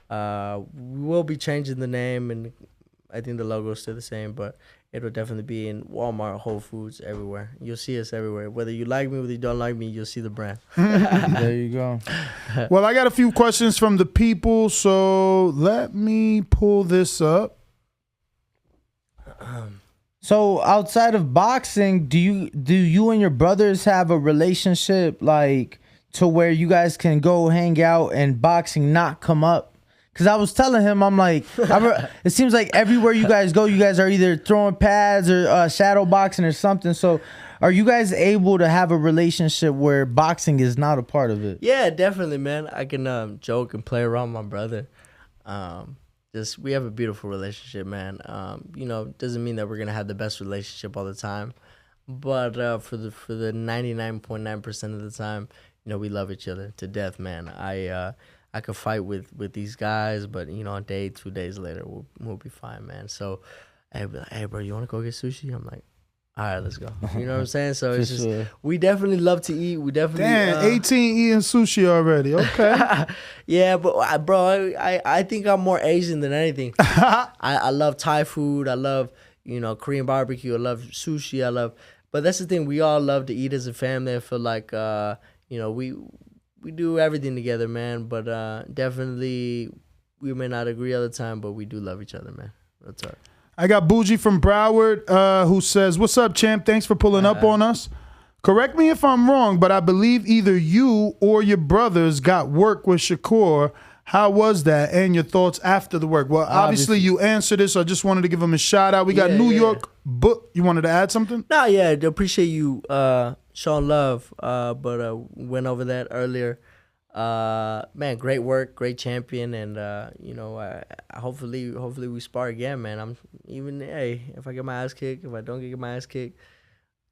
we will be changing the name, and I think the logo is still the same, but it'll definitely be in Walmart, Whole Foods, everywhere. You'll see us everywhere. Whether you like me, whether you don't like me, you'll see the brand. There you go. Well, I got a few questions from the people, so let me pull this up. So outside of boxing, do you and your brothers have a relationship like to where you guys can go hang out and boxing not come up? Because I was telling him, I'm like, it seems like everywhere you guys go, you guys are either throwing pads or shadow boxing or something. So are you guys able to have a relationship where boxing is not a part of it? Yeah, definitely, man. I can joke and play around with my brother. We have a beautiful relationship, man. Doesn't mean that we're gonna have the best relationship all the time, but for the 99.9% of the time, we love each other to death, man. I could fight with these guys, but a day, 2 days later, we'll be fine, man. So, hey, bro, you want to go get sushi? I'm like, all right, let's go. You know what I'm saying? So it's just we definitely love to eat. We definitely 18 eating sushi already. Okay. Yeah, but bro, I think I'm more Asian than anything. I love Thai food. I love Korean barbecue. I love sushi. But that's the thing. We all love to eat as a family. I feel like we do everything together, man. But definitely, we may not agree all the time, but we do love each other, man. That's all. I got Bougie from Broward who says, "What's up, champ? Thanks for pulling up on us. Correct me if I'm wrong, but I believe either you or your brothers got work with Shakur. How was that? And your thoughts after the work?" Well, obviously you answered it, so I just wanted to give him a shout out. We got New York book. You wanted to add something? Nah, yeah, I appreciate you showing love. But went over that earlier. Man, great work, great champion, and hopefully we spar again, man. If I get my ass kicked, if I don't get my ass kicked,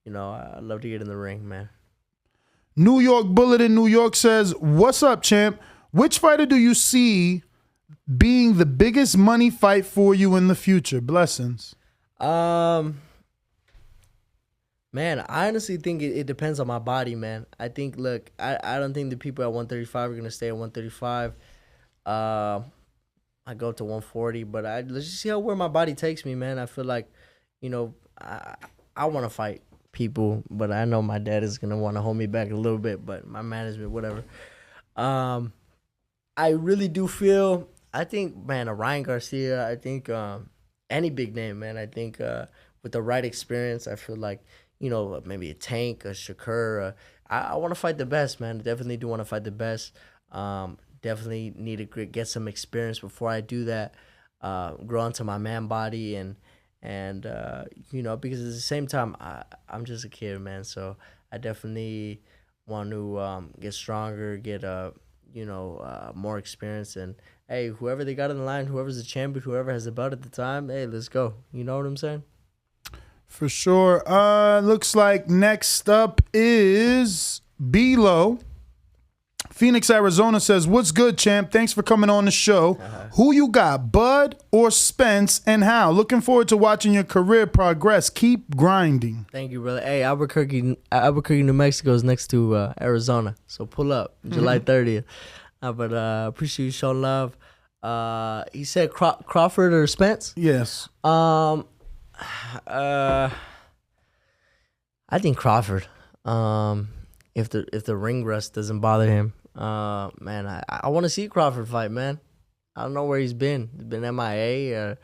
I'd love to get in the ring, man. New York Bullet in New York says, "What's up, champ? Which fighter do you see being the biggest money fight for you in the future? Blessings." Man, I honestly think it depends on my body, man. I think, look, I don't think the people at 135 are going to stay at 135. I go to 140, but let's just see where my body takes me, man. I feel like, I want to fight people, but I know my dad is going to want to hold me back a little bit, but my management, whatever. I really do feel, I think, man, a Ryan Garcia, I think any big name, man. I think with the right experience, I feel like, maybe a Tank, a Shakur. I want to fight the best, man. I definitely do want to fight the best. Definitely need to get some experience before I do that. Grow into my man body and because at the same time, I'm just a kid, man. So I definitely want to get stronger, get more experience. And hey, whoever they got in the line, whoever's the champion, whoever has the belt at the time, hey, let's go. You know what I'm saying? For sure. Looks like next up is B-Lo. Phoenix, Arizona says, "What's good, champ? Thanks for coming on the show. Who you got, Bud or Spence, and how? Looking forward to watching your career progress. Keep grinding." Thank you, brother. Hey, Albuquerque, New Mexico is next to Arizona, so pull up July 30th. But appreciate you showing love. He said Crawford or Spence? Yes. I think Crawford. If the ring rust doesn't bother him, man, I want to see Crawford fight, man. I don't know where he's been. He's been MIA or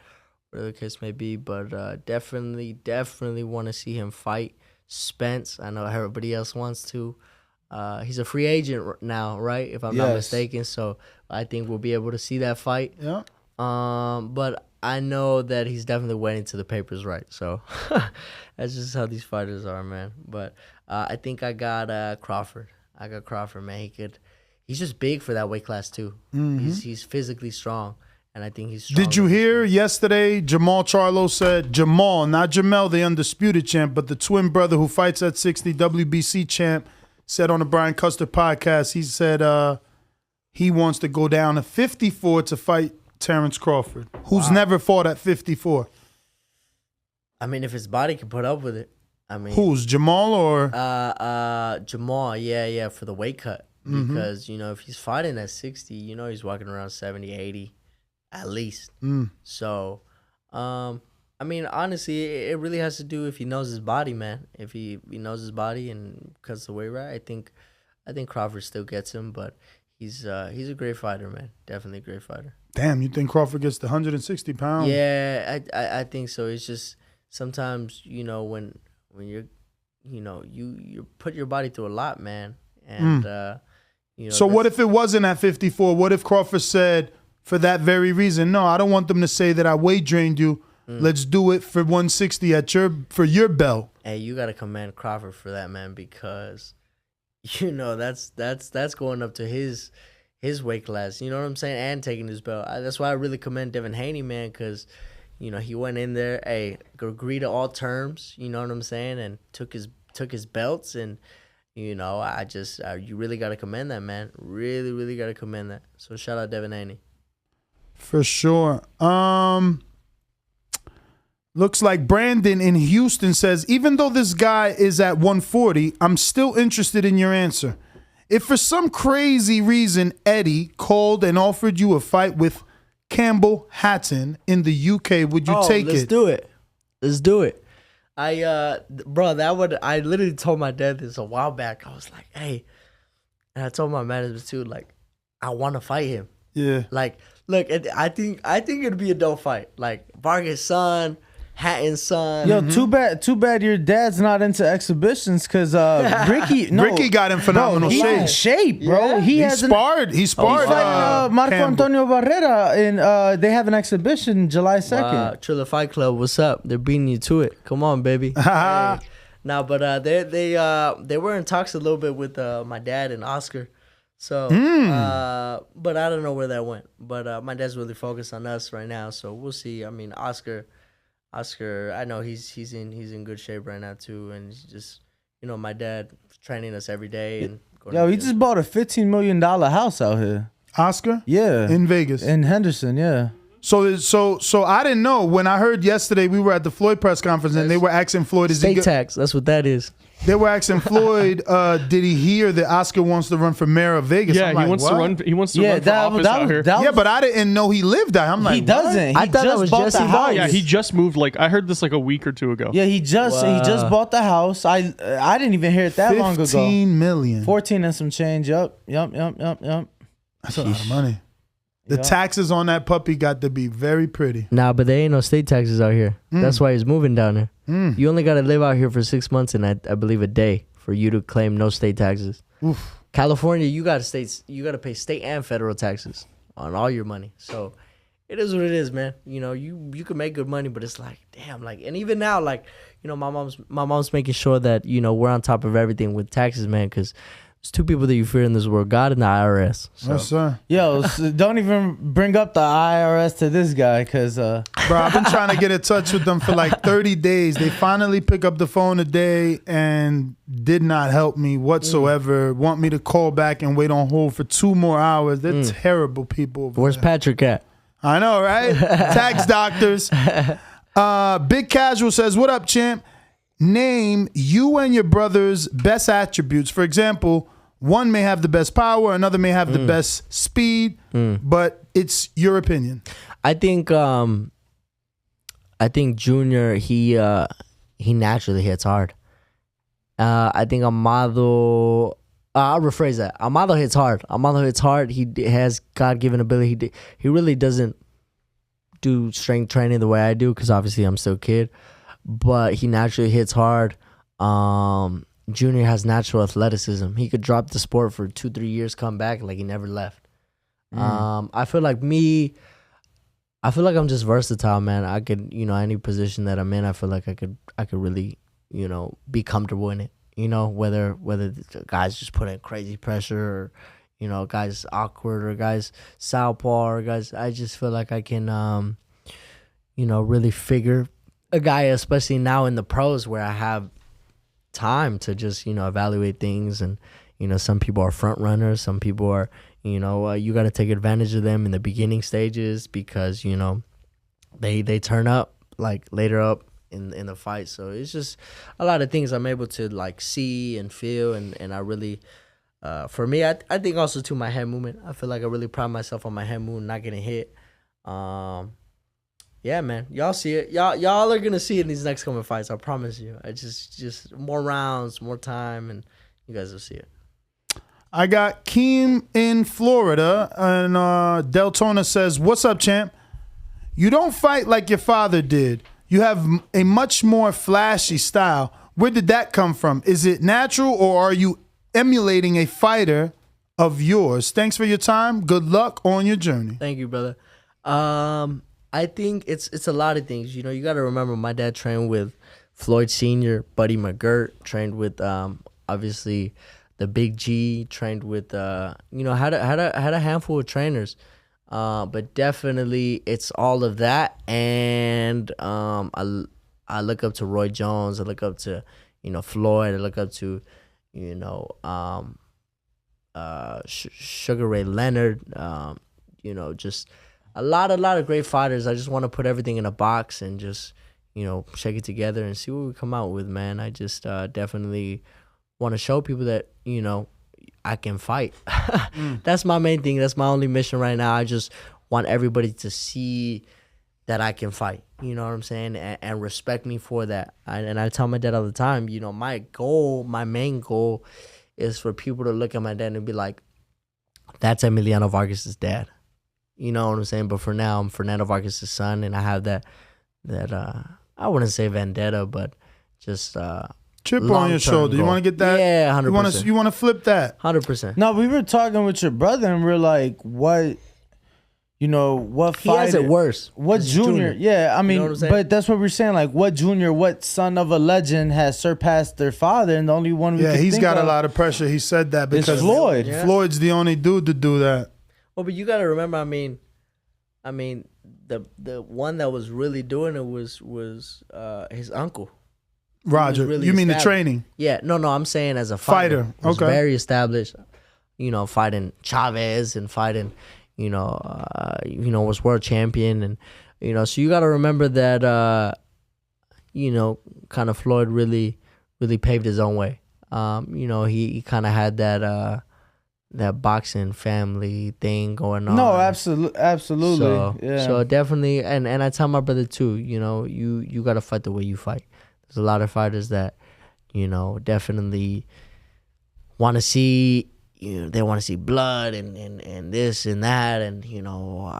whatever the case may be, but definitely want to see him fight Spence. I know everybody else wants to. He's a free agent now, right? If I'm not mistaken, so I think we'll be able to see that fight. Yeah. But I know that he's definitely waiting till the paper's right. So that's just how these fighters are, man. But I think I got Crawford. I got Crawford, man. He he's just big for that weight class too. He's physically strong, and I think he's strong. Did you hear yesterday Jamal Charlo said, Jamal, not Jamel, the undisputed champ, but the twin brother who fights at 60, WBC champ, said on the Brian Custer podcast, he said he wants to go down to 54 to fight Terrence Crawford, who's never fought at 54. I mean, if his body can put up with it. I mean, who's Jamal or Jamal? Yeah, for the weight cut, because if he's fighting at 60, he's walking around 70, 80 at least. So, I mean, honestly, it really has to do if he knows his body, man. If he knows his body and cuts the weight right, I think Crawford still gets him, but he's a great fighter, man. Definitely a great fighter. Damn, you think Crawford gets the 160 pounds? Yeah, I think so. It's just sometimes when you're you put your body through a lot, man, and So what if it wasn't at 54? What if Crawford said, for that very reason, no, I don't want them to say that I weight drained you. Let's do it for 160 for your belt. Hey, you gotta commend Crawford for that, man, because that's going up to his weight class. You know what I'm saying? And taking his belt. That's why I really commend Devin Haney, man, because he went in there, agreed to all terms. You know what I'm saying? And took his belts, and you really got to commend that, man. Really, really got to commend that. So shout out Devin Haney. For sure. Looks like Brandon in Houston says, even though this guy is at 140, I'm still interested in your answer. If for some crazy reason Eddie called and offered you a fight with Campbell Hatton in the UK, would you take it? Let's do it. Let's do it. I literally told my dad this a while back. I was like, hey, and I told my manager too, like, I want to fight him. Yeah. Like, look, I think it'd be a dope fight. Like Vargas' son, Hatton's son. Yo, too bad your dad's not into exhibitions, because Ricky got in phenomenal he's shape. in shape, bro. Yeah. He sparred. He's fighting Marco Campbell. Antonio Barrera, and they have an exhibition July 2nd. Triller Fight Club, what's up? They're beating you to it. Come on, baby. Hey. No, but they were in talks a little bit with my dad and Oscar. So, but I don't know where that went. But my dad's really focused on us right now, so we'll see. I mean, Oscar, I know he's in good shape right now too, and he's just my dad training us every day. And he just bought a $15 million house out here. Oscar? Yeah, in Vegas, in Henderson. Yeah. So I didn't know. When I heard yesterday, we were at the Floyd press conference, and they were asking Floyd, state tax. That's what that is. They were asking Floyd, did he hear that Oscar wants to run for mayor of Vegas? Yeah, he wants to run. He wants to run for office out here. But I didn't know he lived there. I'm like, he doesn't. I thought that was Jesse Vargas. Yeah, he just moved. Like, I heard this like a week or two ago. Yeah, he just bought the house. I didn't even hear it that long ago. 15 million. 14 and some change. Yep. That's a lot of money. The taxes on that puppy got to be very pretty. Nah, but there ain't no state taxes out here. That's why he's moving down there. You only got to live out here for 6 months and I believe a day for you to claim no state taxes. Oof. California, you got to pay state and federal taxes on all your money. So it is what it is, man. You can make good money, but it's like, damn, like, and even now, like, my mom's making sure that we're on top of everything with taxes, man, because there's two people that you fear in this world: God and the IRS. So. Yes, sir. Yo, don't even bring up the IRS to this guy, because bro, I've been trying to get in touch with them for like 30 days. They finally pick up the phone today and did not help me whatsoever. Want me to call back and wait on hold for 2 more hours. They're terrible people over Where's there. Patrick at? I know, right? Tax doctors. Big Casual says, what up, champ? Name you and your brother's best attributes. For example, one may have the best power, another may have the best speed, but it's your opinion. I think Junior, he naturally hits hard. I think Amado, I'll rephrase that. Amado hits hard. He has God-given ability. He really doesn't do strength training the way I do, because obviously I'm still a kid. But he naturally hits hard. Junior has natural athleticism. He could drop the sport for 2-3 years, come back like he never left. I feel like I'm just versatile, man. I could, any position that I'm in, I feel like I could really, be comfortable in it. Whether the guys just put in crazy pressure or, you know, guys awkward or guys southpaw or guys. I just feel like I can, you know, really figure a guy, especially now in the pros where I have time to just, you know, evaluate things. And, you know, some people are front runners, some people are, you know, you got to take advantage of them in the beginning stages because, you know, they turn up like later up in the fight. So it's just a lot of things I'm able to like see and feel, and I really for me, I think also too my head movement. I feel like I really pride myself on my head movement, not getting hit. Yeah, man, y'all see it. Y'all are gonna see it in these next coming fights. I promise you. I just more rounds, more time, and you guys will see it. I got Keem in Florida, and Deltona says, "What's up, champ? You don't fight like your father did. You have a much more flashy style. Where did that come from? Is it natural, or are you emulating a fighter of yours? Thanks for your time. Good luck on your journey." Thank you, brother. I think it's a lot of things. You know, you got to remember my dad trained with Floyd Sr., Buddy McGirt, trained with obviously the Big G, trained with you know, had a handful of trainers. But definitely it's all of that, and I look up to Roy Jones, I look up to, you know, Floyd, I look up to, you know, Sugar Ray Leonard, you know, just a lot of great fighters. I just want to put everything in a box and just, you know, shake it together and see what we come out with, man. I just definitely want to show people that, you know, I can fight. That's my main thing. That's my only mission right now. I just want everybody to see that I can fight. You know what I'm saying? And respect me for that. And I tell my dad all the time, you know, my main goal is for people to look at my dad and be like, that's Emiliano Vargas' dad. You know what I'm saying? But for now, I'm Fernando Vargas' son, and I have that I wouldn't say vendetta, but just chip on your shoulder. You want to get that? Yeah, 100%. You want to flip that? 100%. No, we were talking with your brother, and we're like, what? You know, what fighter? He has it worse. What junior? Yeah, I mean, but that's what we're saying. Like, what junior, what son of a legend has surpassed their father? And the only one we he's got a lot of pressure. He said that because Floyd. Yeah. Floyd's the only dude to do that. Well, but you got to remember, I mean, the one that was really doing it was his uncle. Roger, really you mean the training? Yeah, no, I'm saying as a fighter. Okay. Was very established, you know, fighting Chavez and fighting, you know, was world champion, and, you know, so you got to remember that, you know, kind of Floyd really paved his own way. You know, he kind of had that boxing family thing going on. No, absolutely. So, yeah. So definitely, and I tell my brother too, you know, you got to fight the way you fight. There's a lot of fighters that, you know, definitely want to see, you know, they want to see blood and this and that, and, you know,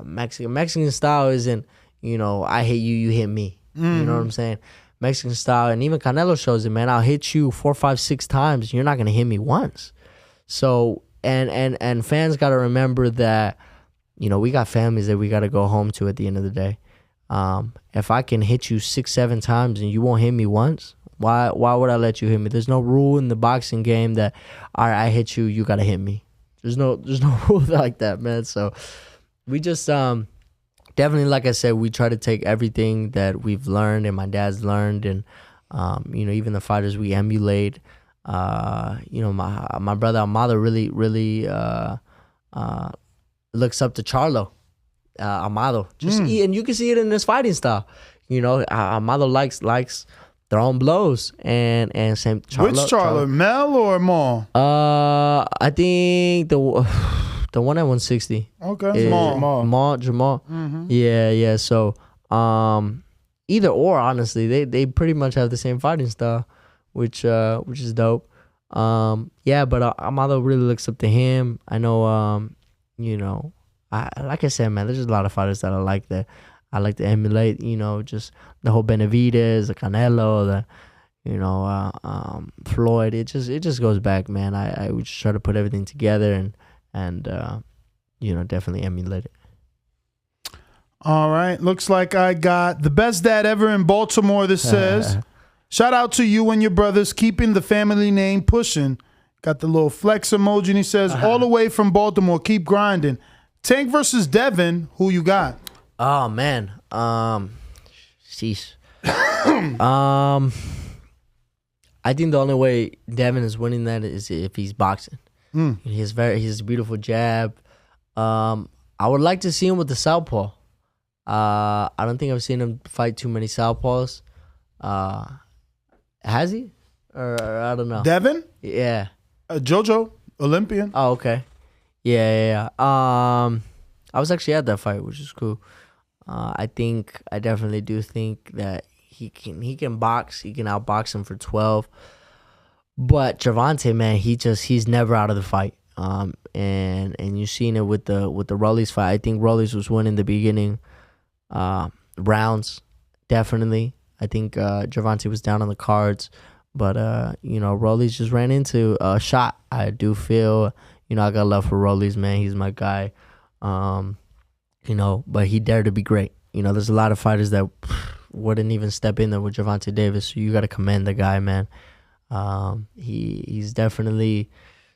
Mexican style isn't, you know, I hit you, you hit me. You know what I'm saying? Mexican style, and even Canelo shows it, man. I'll hit you 4, 5, 6 times. You're not gonna hit me once. So and fans got to remember that, you know, we got families that we got to go home to at the end of the day. If I can hit you 6, 7 times and you won't hit me once, why would I let you hit me? There's no rule in the boxing game that, all right, I hit you, you got to hit me. There's no rule like that, man. So we just definitely, like I said, we try to take everything that we've learned and my dad's learned, and you know, even the fighters we emulate. You know, my brother Amado really looks up to Charlo. Amado, and you can see it in his fighting style. You know, Amado likes throwing blows, and same Charlo. Which Charlo, Mel or Maul? I think the one at 160. Okay, Jamal. Mm-hmm. Yeah. So either or, honestly, they pretty much have the same fighting style, which is dope. Yeah, but Amado really looks up to him. I know, you know, like I said, man, there's just a lot of fighters that I like to emulate. You know, just the whole Benavidez, the Canelo, the, you know, Floyd. It just goes back, man. I would just try to put everything together and you know, definitely emulate it. All right, looks like I got the best dad ever in Baltimore. This says, shout out to you and your brothers keeping the family name pushing. Got the little flex emoji, and he says, all the way from Baltimore, keep grinding. Tank versus Devin, who you got? Oh, man. Sheesh. I think the only way Devin is winning that is if he's boxing. He has a beautiful jab. I would like to see him with the southpaw. I don't think I've seen him fight too many southpaws. Has he? Or I don't know. Devin? Yeah. JoJo, Olympian. Oh, okay. Yeah. I was actually at that fight, which is cool. I definitely do think that he can box. He can outbox him for 12. But Gervonta, man, he's never out of the fight. And you've seen it with the Rollies fight. I think Rollies was winning the beginning rounds, definitely. I think Gervonta was down on the cards, but Rollies just ran into a shot. I do feel, I got love for Rollies, man. He's my guy. But he dared to be great. There's a lot of fighters that wouldn't even step in there with Gervonta Davis. So you got to commend the guy, man. He's definitely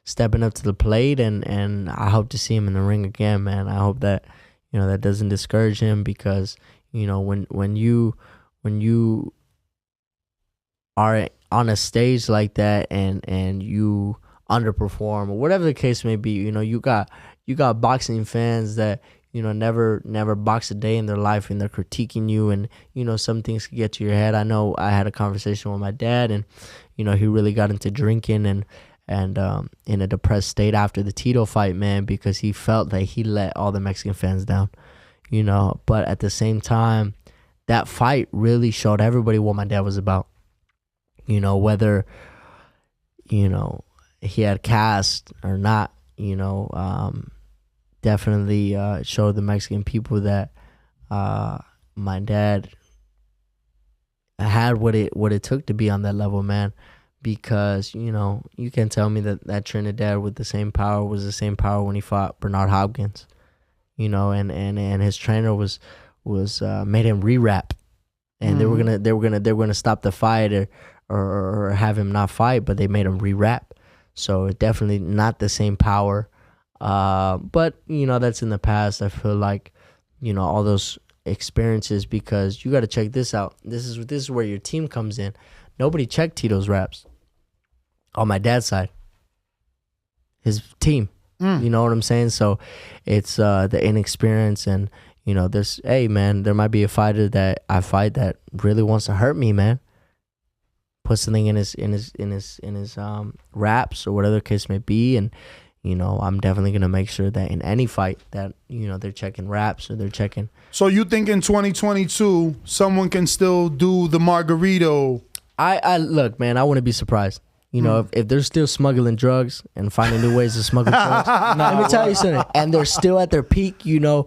stepping up to the plate, and I hope to see him in the ring again, man. I hope that that doesn't discourage him, because when you are on a stage like that and you underperform or whatever the case may be, you got boxing fans that never boxed a day in their life, and they're critiquing you, and some things can get to your head. I know I had a conversation with my dad, and he really got into drinking and in a depressed state after the Tito fight, man, because he felt that he let all the Mexican fans down, but at the same time, that fight really showed everybody what my dad was about. Whether he had cast or not, definitely showed the Mexican people that my dad had what it took to be on that level, man. Because you can tell me that Trinidad with the same power was the same power when he fought Bernard Hopkins, and his trainer was made him re-rap, and they were gonna stop the fight or have him not fight, but they made him re-rap. So it's definitely not the same power. But that's in the past. I feel like all those experiences, because you got to check this out. This is where your team comes in. Nobody checked Tito's raps on my dad's side. His team, you know what I'm saying? So it's the inexperience, and there might be a fighter that I fight that really wants to hurt me, man. Put something in his raps or whatever the case may be, and I'm definitely gonna make sure that in any fight that they're checking raps or they're checking. So you think in 2022 someone can still do the Margarito? I look, man, I wouldn't be surprised. If they're still smuggling drugs and finding new ways to smuggle drugs, let me tell you something. And they're still at their peak, in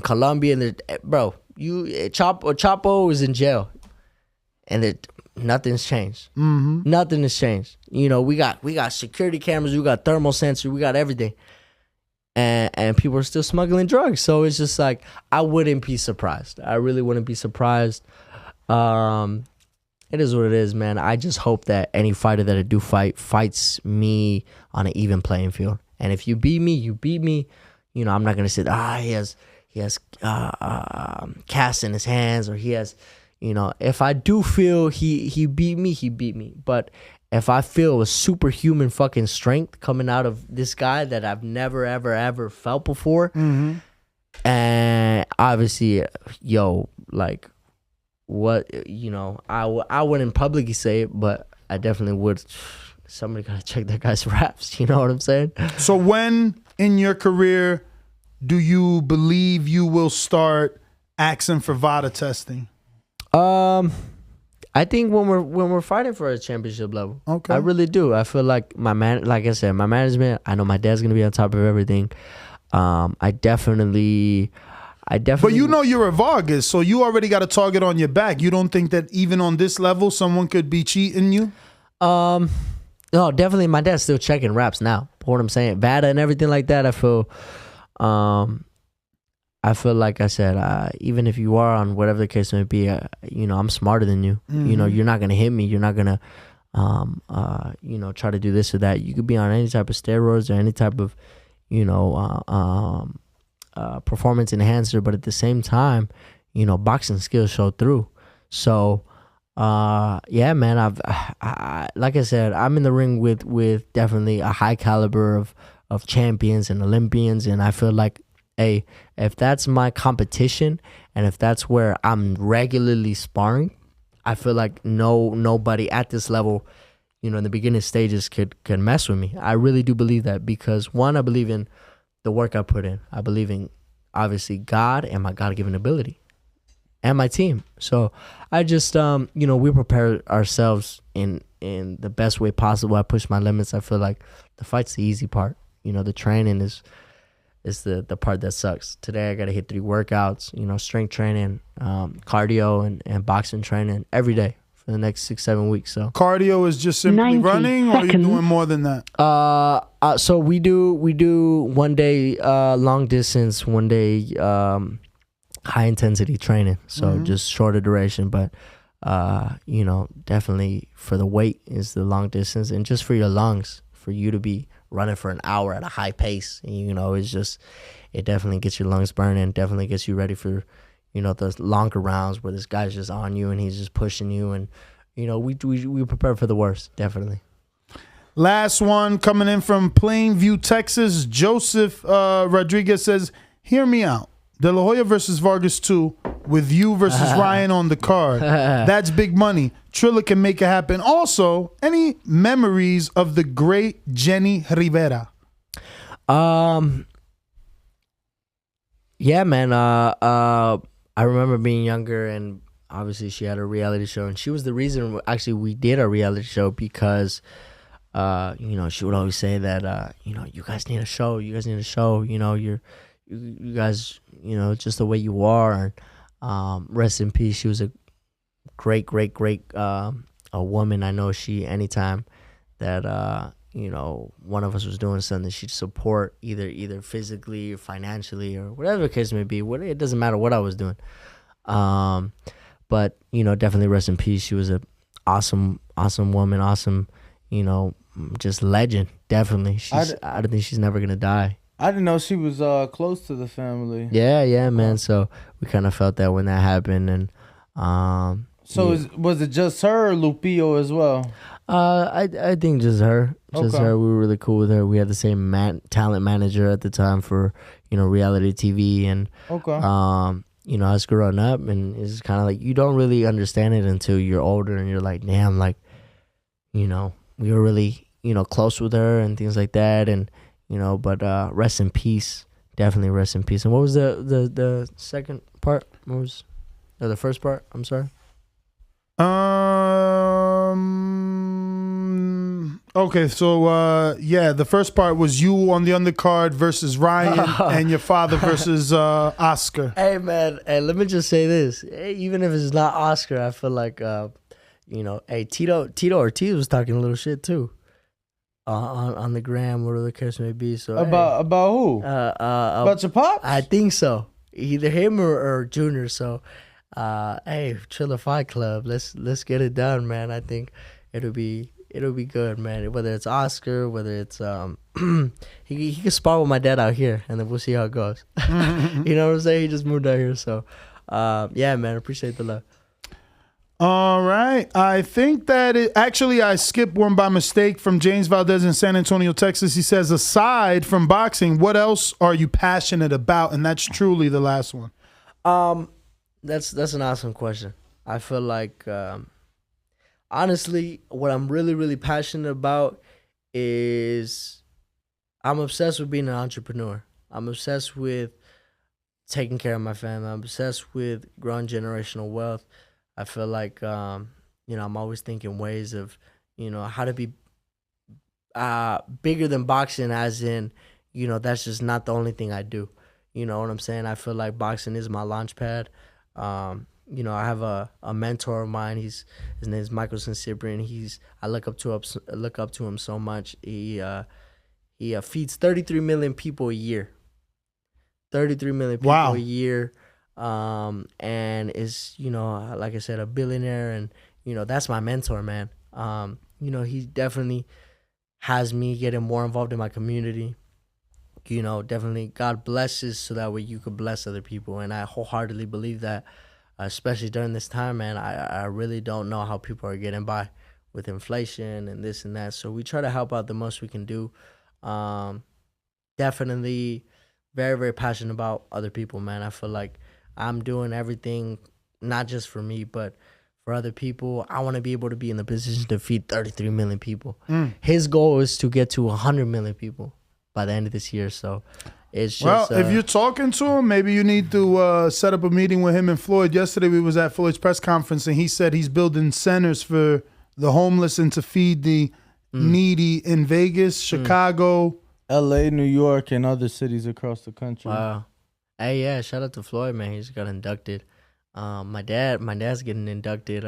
Colombia, and Chapo is in jail, and nothing's changed. Nothing has changed. We got security cameras, we got thermal sensors, we got everything, and people are still smuggling drugs. So it's just like, I wouldn't be surprised. I really wouldn't be surprised. It is what it is, man. I just hope that any fighter that I do fights me on an even playing field. And if you beat me, you beat me. I'm not gonna say he has cast in his hands, or he has. If I do feel he beat me, he beat me. But if I feel a superhuman fucking strength coming out of this guy that I've never, ever, ever felt before, and obviously, what, I wouldn't publicly say it, but I definitely would. Somebody gotta check that guy's raps. You know what I'm saying? So when in your career do you believe you will start asking for VADA testing? I think when we're fighting for a championship level. Okay. I really do. I feel like like I said, my management, I know my dad's gonna be on top of everything. I definitely But you're a Vargas, so you already got a target on your back. You don't think that even on this level someone could be cheating you? No, definitely my dad's still checking raps now. What I'm saying, VADA and everything like that, I feel like I said, even if you are on whatever the case may be, I'm smarter than you. You're not gonna hit me. You're not gonna try to do this or that. You could be on any type of steroids or any type of, performance enhancer, but at the same time, boxing skills show through. So, yeah, man, I like I said, I'm in the ring with definitely a high caliber of champions and Olympians, and I feel like, hey, if that's my competition and if that's where I'm regularly sparring, I feel like nobody at this level, in the beginning stages could mess with me. I really do believe that, because one, I believe in the work I put in. I believe in, obviously, God and my God-given ability and my team. So I just, we prepare ourselves in the best way possible. I push my limits. I feel like the fight's the easy part. The training is the part that sucks. Today I got to hit 3 workouts, strength training, cardio, and boxing training every day for the next 6-7 weeks. So cardio is just simply running, or are you doing more than that? So we do one day long distance, one day high intensity training. So just shorter duration, but definitely for the weight is the long distance, and just for your lungs, for you to be running for an hour at a high pace, it definitely gets your lungs burning, definitely gets you ready for those longer rounds where this guy's just on you and he's just pushing you, and we prepare for the worst, definitely. Last one coming in from Plainview, Texas. Joseph Rodriguez says, hear me out. De La Hoya versus Vargas 2 with you versus Ryan on the card. That's big money. Triller can make it happen. Also, any memories of the great Jenny Rivera? Yeah, man. I remember being younger, and obviously she had a reality show, and she was the reason actually we did a reality show, because she would always say that you guys need a show. You guys need a show. You guys, just the way you are. And rest in peace. She was a great a woman. I know she, anytime that one of us was doing something, she'd support either physically or financially or whatever the case may be. It doesn't matter what I was doing. But definitely rest in peace. She was a awesome woman, awesome, just legend. Definitely. I don't think she's never gonna die. I didn't know she was close to the family. Yeah, man. So we kind of felt that when that happened, and was it just her or Lupillo as well? I think just her. Just her. We were really cool with her. We had the same talent manager at the time for reality TV, and us growing up, and it's kind of like you don't really understand it until you're older, and you're like, damn, like we were really close with her and things like that, and but rest in peace. Definitely rest in peace. And what was the second part? What was the first part? I'm sorry. Okay, so the first part was you on the undercard versus Ryan and your father versus Oscar. Hey man, let me just say this. Even if it's not Oscar, I feel like Tito Ortiz was talking a little shit too. On the gram, whatever the case may be. So about who? About your pops? I think so. Either him or Junior. So, hey, Triller Fight Club. Let's get it done, man. I think it'll be good, man. Whether it's Oscar, whether it's he can spar with my dad out here, and then we'll see how it goes. You know what I'm saying? He just moved out here, so yeah, man. Appreciate the love. All right. I think that I skipped one by mistake from James Valdez in San Antonio, Texas. He says, aside from boxing, what else are you passionate about? And that's truly the last one. That's an awesome question. I feel like, honestly, what I'm really, really passionate about is I'm obsessed with being an entrepreneur. I'm obsessed with taking care of my family. I'm obsessed with growing generational wealth. I feel like, I'm always thinking ways of, how to be bigger than boxing, as in, that's just not the only thing I do. You know what I'm saying? I feel like boxing is my launch pad. I have a mentor of mine. His name is Michael Cyprian. I look up to him so much. He feeds 33 million people a year. 33 million people a year. And is, like I said, a billionaire, and, that's my mentor, man. he definitely has me getting more involved in my community. Definitely God blesses so that way you could bless other people. And I wholeheartedly believe that, especially during this time, man. I really don't know how people are getting by with inflation and this and that. So we try to help out the most we can do. Definitely very, very passionate about other people, man. I feel like I'm doing everything, not just for me, but for other people. I want to be able to be in the position to feed 33 million people. His goal is to get to 100 million people by the end of this year. So it's just... Well, if you're talking to him, maybe you need to set up a meeting with him and Floyd. Yesterday we was at Floyd's press conference, and he said he's building centers for the homeless and to feed the needy in Vegas, Chicago, LA, New York, and other cities across the country. Wow. Hey, yeah, shout out to Floyd, man. He just got inducted. My dad's getting inducted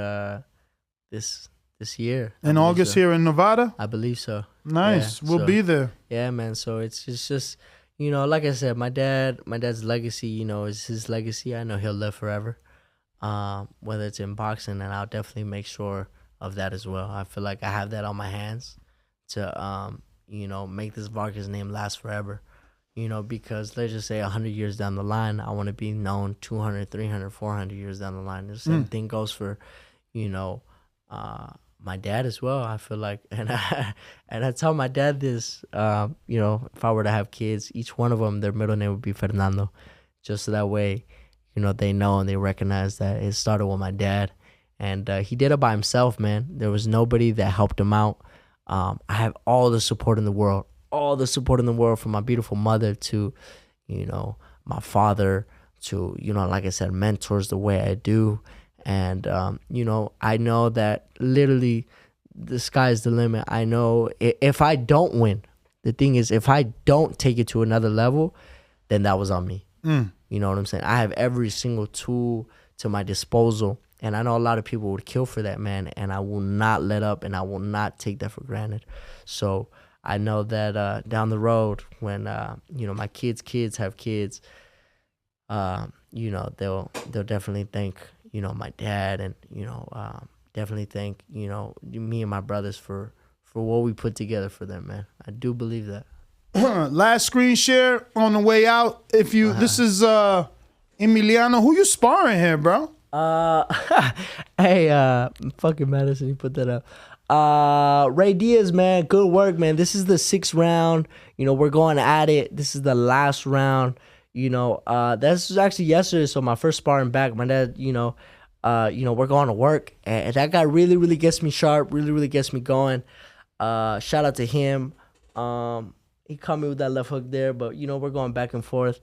this year. In August here in Nevada? I believe so. Nice. Yeah, we'll be there. Yeah, man. So it's just like I said, my dad's legacy, is his legacy. I know he'll live forever. Whether it's in boxing, and I'll definitely make sure of that as well. I feel like I have that on my hands to make this Vargas name last forever. Because let's just say 100 years down the line, I want to be known 200, 300, 400 years down the line. The same thing goes for, my dad as well. I feel like, and I tell my dad this, if I were to have kids, each one of them, their middle name would be Fernando. Just so that way, they know and they recognize that it started with my dad. And he did it by himself, man. There was nobody that helped him out. I have all the support in the world. All the support in the world, from my beautiful mother to, my father to, like I said, mentors the way I do. And, I know that literally the sky's the limit. I know if I don't win, the thing is, if I don't take it to another level, then that was on me. You know what I'm saying? I have every single tool to my disposal. And I know a lot of people would kill for that, man. And I will not let up, and I will not take that for granted. So I know that down the road, when my kids have kids, they'll definitely thank my dad, and definitely thank me and my brothers for what we put together for them, man. I do believe that. Last screen share on the way out. If you this is Emiliano. Who you sparring here, bro? Hey, fucking Madison, you put that up. Ray Diaz, man, good work, man. This is the 6th round. We're going at it. This is the last round. This was actually yesterday, so my first sparring back. My dad, we're going to work, and that guy really, really gets me sharp. Really, really gets me going. Shout out to him. He caught me with that left hook there, but we're going back and forth.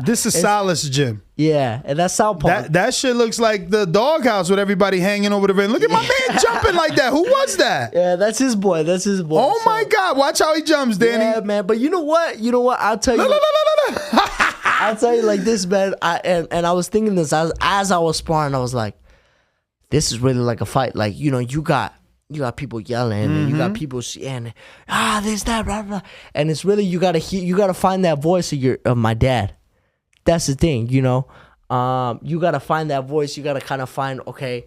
This is Salas' gym. Yeah, and that's Southpaw. That shit looks like the doghouse with everybody hanging over the ring. Look at my man jumping like that. Who was that? Yeah, that's his boy. Oh my God! Watch how he jumps, Danny. Yeah, man. But you know what? I'll tell you. No. I'll tell you like this, man. I was thinking this as I was sparring. I was like, this is really like a fight. Like you got people yelling, and you got people saying, this, that, blah, blah. And it's really, you gotta find that voice of my dad. That's the thing, you gotta find that voice. You gotta kind of find, okay,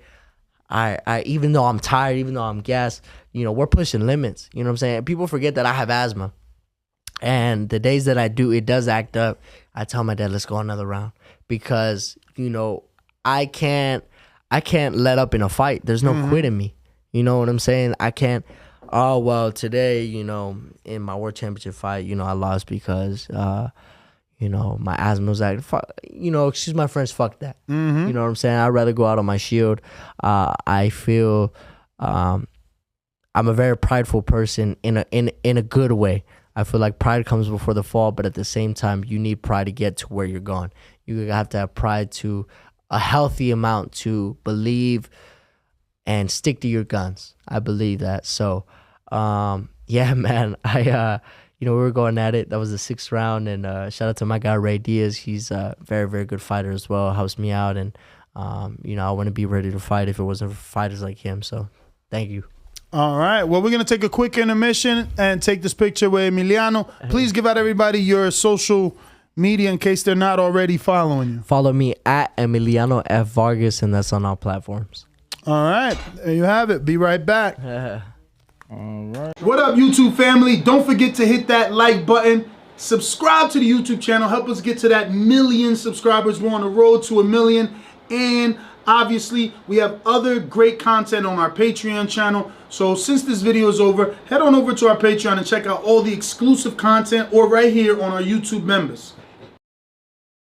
I even though I'm tired, even though I'm gassed, we're pushing limits. You know what I'm saying? People forget that I have asthma. And the days that I do, it does act up. I tell my dad, let's go another round. Because, I can't let up in a fight. There's no quit in me. You know what I'm saying? I can't, today, in my world championship fight, I lost because, my asthma was acting, excuse my French, fuck that. You know what I'm saying? I'd rather go out on my shield. I feel I'm a very prideful person in a good way. I feel like pride comes before the fall, but at the same time, you need pride to get to where you're going. You have to have pride to a healthy amount to believe and stick to your guns. I believe that. So, yeah, man, we were going at it. That was the 6th round, and shout out to my guy, Ray Diaz. He's a very, very good fighter as well, helps me out, and, I wouldn't be ready to fight if it wasn't for fighters like him, so thank you. All right. Well, we're going to take a quick intermission and take this picture with Emiliano. Please give out everybody your social media in case they're not already following you. Follow me at Emiliano F. Vargas, and that's on all platforms. All right. There you have it. Be right back. All right. What up, YouTube family? Don't forget to hit that like button. Subscribe to the YouTube channel. Help us get to that 1 million subscribers. We're on the road to 1 million. And obviously, we have other great content on our Patreon channel. So since this video is over, head on over to our Patreon and check out all the exclusive content or right here on our YouTube members.